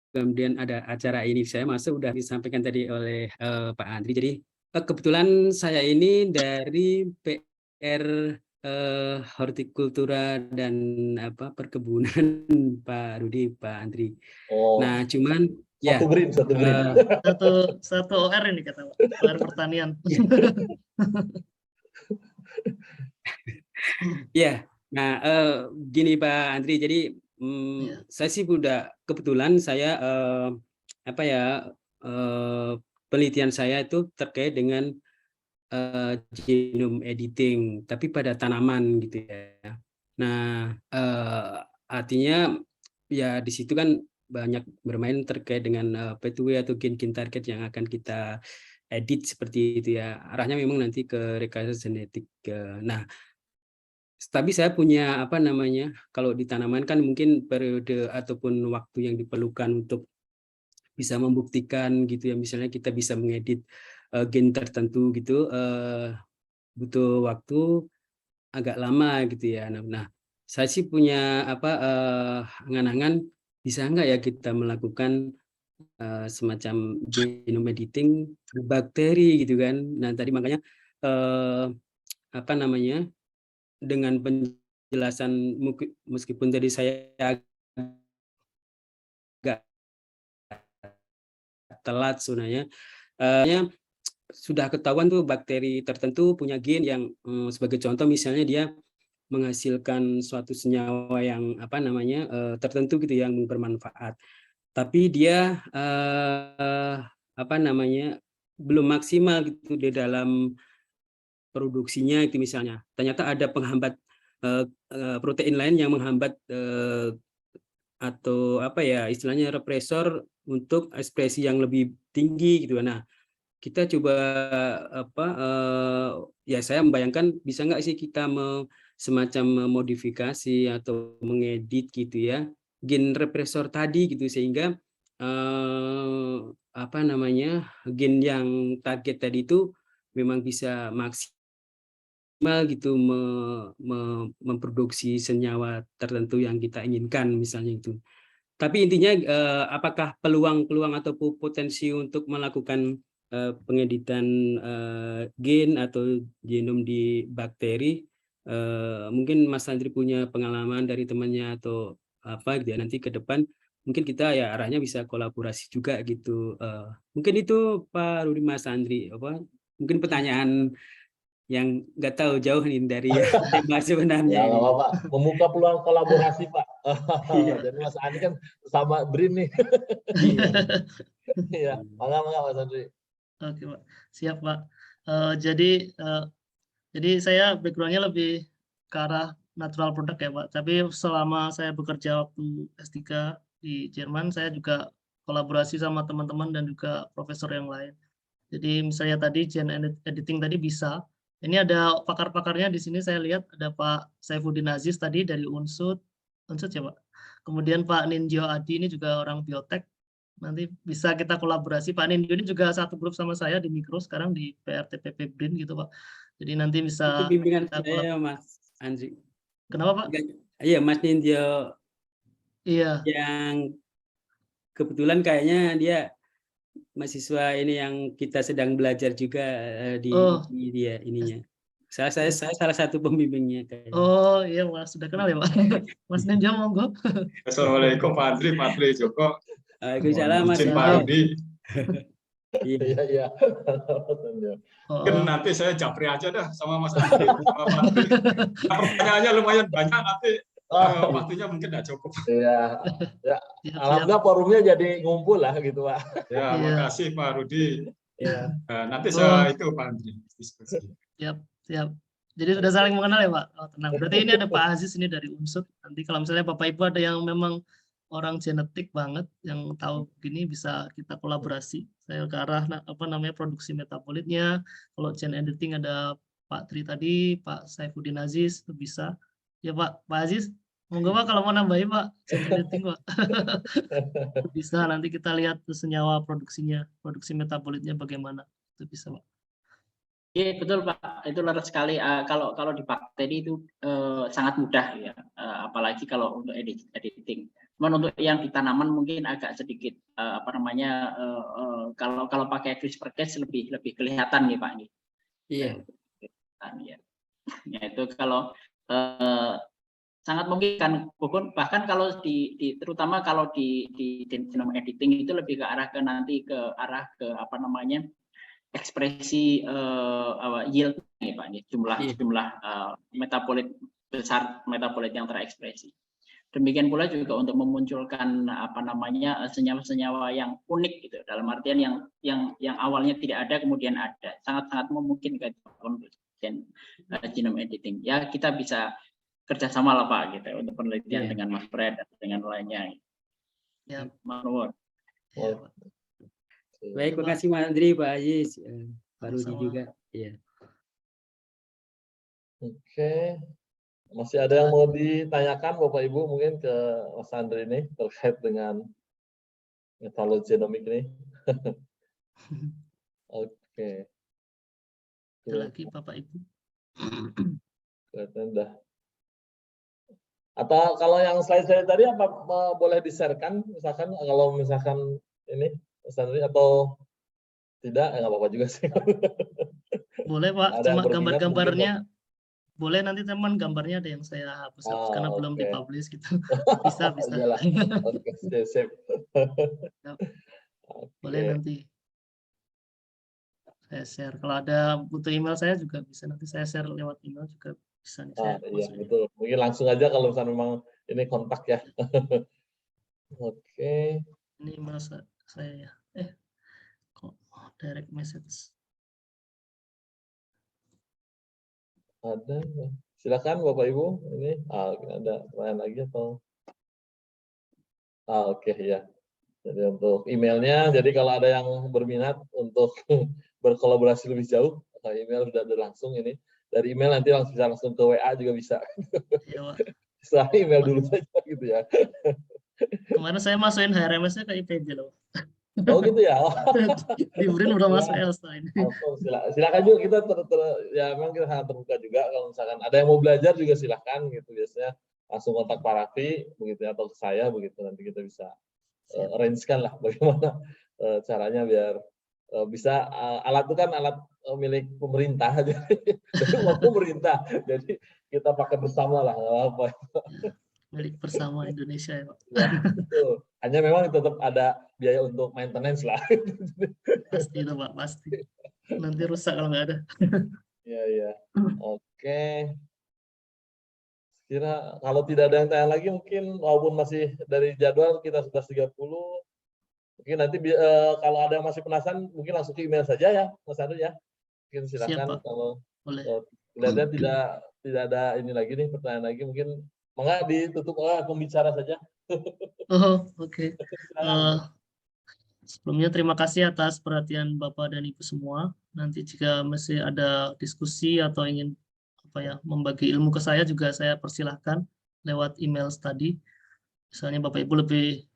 Kemudian ada acara ini, saya masuk udah disampaikan tadi oleh Pak Andri. Jadi kebetulan saya ini dari PR hortikultura dan perkebunan Pak Rudi, Pak Andri. Oh. Nah, cuman satu green. Satu OR ini kata Pak, OR pertanian. Ya, nah gini Pak Andri, jadi saya sih udah kebetulan saya penelitian saya itu terkait dengan genome editing, tapi pada tanaman gitu ya. Nah, artinya ya di situ kan banyak bermain terkait dengan P2W atau gen-gen target yang akan kita edit seperti itu ya. Arahnya memang nanti ke rekayasa genetik. Nah, tapi saya punya kalau di tanaman kan mungkin periode ataupun waktu yang diperlukan untuk bisa membuktikan gitu ya, misalnya kita bisa mengedit gen tertentu gitu, butuh waktu agak lama gitu ya. Nah, saya sih punya angan-angan bisa nggak ya kita melakukan semacam genome editing bakteri gitu kan. Nah, tadi makanya dengan penjelasan meskipun tadi saya agak telat sebenarnya, sudah ketahuan tuh bakteri tertentu punya gen yang sebagai contoh misalnya dia menghasilkan suatu senyawa yang tertentu gitu yang bermanfaat, tapi dia belum maksimal gitu di dalam produksinya itu misalnya. Ternyata ada penghambat protein lain yang menghambat atau istilahnya represor untuk ekspresi yang lebih tinggi gitu. Nah, kita coba ya saya membayangkan bisa nggak sih kita semacam memodifikasi atau mengedit gitu ya gen represor tadi gitu, sehingga gen yang target tadi itu memang bisa maksimal gitu memproduksi senyawa tertentu yang kita inginkan misalnya itu. Tapi intinya apakah peluang atau potensi untuk melakukan pengeditan gen atau genom di bakteri mungkin Mas Andri punya pengalaman dari temannya atau apa gitu ya, nanti ke depan mungkin kita ya arahnya bisa kolaborasi juga gitu. Mungkin itu Pak Rudi, Mas Andri, apa mungkin pertanyaan yang nggak tahu jauh nih dari tema sebenarnya Ya, nggak ini. apa-apa. Membuka peluang kolaborasi, Pak. Iya. Jadi Mas Andi kan sama BRIN nih. Iya. Iya, mangga Mas Andri. Oke, Pak. Siap, Pak. Jadi saya background-nya lebih ke arah natural product ya, Pak. Tapi selama saya bekerja waktu S3 di Jerman, saya juga kolaborasi sama teman-teman dan juga profesor yang lain. Jadi misalnya tadi gen editing tadi bisa. Ini ada pakar-pakarnya di sini saya lihat ada Pak Saifuddin Aziz tadi dari Unsud ya Pak. Kemudian Pak Ninjo Adi ini juga orang biotek. Nanti bisa kita kolaborasi. Pak Ninjo ini juga satu grup sama saya di Mikro sekarang di PRTPP BRIN gitu Pak. Jadi nanti Itu bisa bimbingan kita saya Mas Andri. Kenapa Pak? Iya Mas Ninjo Iya. yang kebetulan kayaknya dia mahasiswa ini yang kita sedang belajar juga di dia ininya. Saya salah satu pembimbingnya kayaknya. Oh iya Mas, sudah kenal ya Pak. Mas Ninjo monggo. Assalamualaikum Pak Andri, Pak Andri, Joko. Waalaikumsalam Mas Izin Pak Ninjo. Rudi. Iya. Mungkin nanti saya japri aja dah sama Mas Andri, sama Pak Andri. Pertanyaannya lumayan banyak nanti. Waktunya mungkin tidak cukup. Iya. Ya. Alhamdulillah forumnya jadi ngumpul lah gitu Pak. Ya, makasih Pak Rudi. Iya. Nanti saya itu Pak Andri diskusi. Siap. Jadi sudah saling mengenal ya Pak? Oh, tenang. Berarti ini ada Pak Aziz ini dari Unsud. Nanti kalau misalnya Bapak Ibu ada yang memang orang genetik banget yang tahu gini bisa kita kolaborasi. Saya ke arah produksi metabolitnya. Kalau gen editing ada Pak Tri tadi, Pak Saifuddin Aziz itu bisa. Ya Pak Aziz, monggo Pak kalau mau nambahin Pak gen editing Pak. Bisa nanti kita lihat senyawa produksinya, produksi metabolitnya bagaimana. Itu bisa Pak. Iya betul Pak, itu leres sekali. Kalau di bakteri itu sangat mudah ya, apalagi kalau untuk editing. Cuman untuk yang di tanaman mungkin agak sedikit kalau pakai CRISPR-Cas lebih kelihatan nih Pak. Iya. Ya itu kalau sangat mungkin kan, bahkan kalau terutama kalau di genome editing itu lebih ke arah ke ekspresi yield nih Pak, jumlah metabolit besar, metabolit yang terekspresi. Demikian pula juga untuk memunculkan senyawa-senyawa yang unik gitu, dalam artian yang awalnya tidak ada kemudian ada, sangat memungkinkan untuk genome editing. Ya kita bisa kerjasama lah Pak gitu untuk penelitian dengan Mas Fred dan dengan lainnya. Ya, Manur. Baik, terima kasih Mas Andri, Pak Aziz, Pak Rudi juga. Iya. Oke. Masih ada yang mau ditanyakan Bapak Ibu mungkin ke Mas Andri ini terkait dengan metalogenomik ini? Oke. Ada lagi Bapak Ibu? Kelihatan udah. Atau kalau yang slide-slide tadi apa boleh di-share-kan misalkan kalau misalkan ini Mas Andri atau tidak nggak apa-apa juga sih. Boleh Pak, cuma gambar-gambarnya boleh nanti teman gambarnya ada yang saya hapus karena belum dipublish gitu. Bisa. Oke, sip. Boleh nanti saya share. Kalau ada butuh email saya juga bisa nanti saya share lewat email juga bisa. Iya betul. Mungkin langsung aja kalau misalnya memang ini kontak ya. Oke. Ini email saya ya. Kok direct message. Ada. Silakan Bapak Ibu. Ini ada pertanyaan lagi atau? Oke ya. Jadi untuk emailnya, jadi kalau ada yang berminat untuk berkolaborasi lebih jauh, email sudah ada langsung ini. Dari email nanti langsung ke WA juga bisa. Iya, Pak. Setelah email dulu saja gitu ya. Kemarin saya masukin HRMS-nya ke IPB loh. Oh gitu ya. Di BRIN udah masuk Elsa ini. Silakan juga kita ya memang kita sangat terbuka juga kalau misalkan ada yang mau belajar juga silakan gitu, biasanya langsung kontak Pak Raffi begitu atau ke saya begitu, nanti kita bisa arrange-kan lah bagaimana caranya biar bisa alat itu kan alat milik pemerintah, jadi uang pemerintah, jadi kita pakai bersama lah, nggak apa. Milik bersama Indonesia ya Pak. Ya, betul. Hanya memang tetap ada biaya untuk maintenance lah. Pasti itu Pak, pasti. Nanti rusak kalau nggak ada. Iya, iya. Oke. Kira kalau tidak ada yang tanya lagi, mungkin walaupun masih dari jadwal kita 11.30, mungkin nanti kalau ada yang masih penasaran, mungkin langsung ke email saja ya, Mas Andri ya. Mungkin silakan. Siap, Pak. Kalau Boleh. kelihatannya tidak ada ini lagi nih, pertanyaan lagi, mungkin mengapa ditutup oleh pembicara saja. Oh, oke. Sebelumnya terima kasih atas perhatian Bapak dan Ibu semua. Nanti jika masih ada diskusi atau ingin membagi ilmu ke saya juga saya persilahkan lewat email tadi. Misalnya Bapak Ibu lebih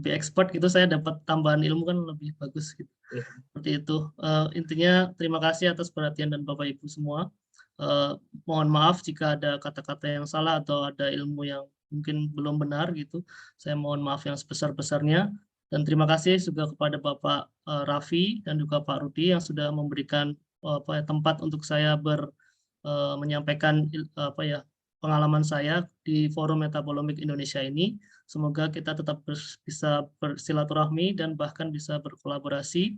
expert gitu, saya dapat tambahan ilmu kan lebih bagus gitu. Seperti itu. Intinya terima kasih atas perhatian dan Bapak Ibu semua. Mohon maaf jika ada kata-kata yang salah atau ada ilmu yang mungkin belum benar gitu. Saya mohon maaf yang sebesar-besarnya. Dan terima kasih juga kepada Bapak Raffi dan juga Pak Rudi yang sudah memberikan tempat untuk saya menyampaikan pengalaman saya di Forum Metabolomik Indonesia ini. Semoga kita tetap bisa bersilaturahmi dan bahkan bisa berkolaborasi.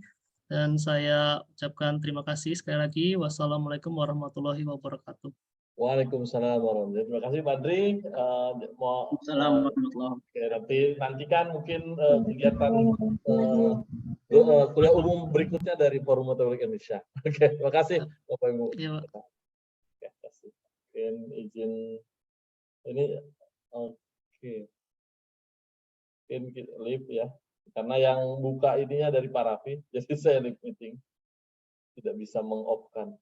Dan saya ucapkan terima kasih sekali lagi. Wassalamualaikum warahmatullahi wabarakatuh. Waalaikumsalam warahmatullahi wabarakatuh. Terima kasih Pak Andri. Nanti nantikan mungkin kegiatan kuliah umum berikutnya dari Forum Metabolik Indonesia. Oke, terima kasih Bapak Ibu. Iya, Pak. Terima kasih. Mungkin izin ini oke. Mungkin live ya. Karena yang buka ininya dari Pak Raffi, jadi saya live meeting. Tidak bisa meng-off-kan.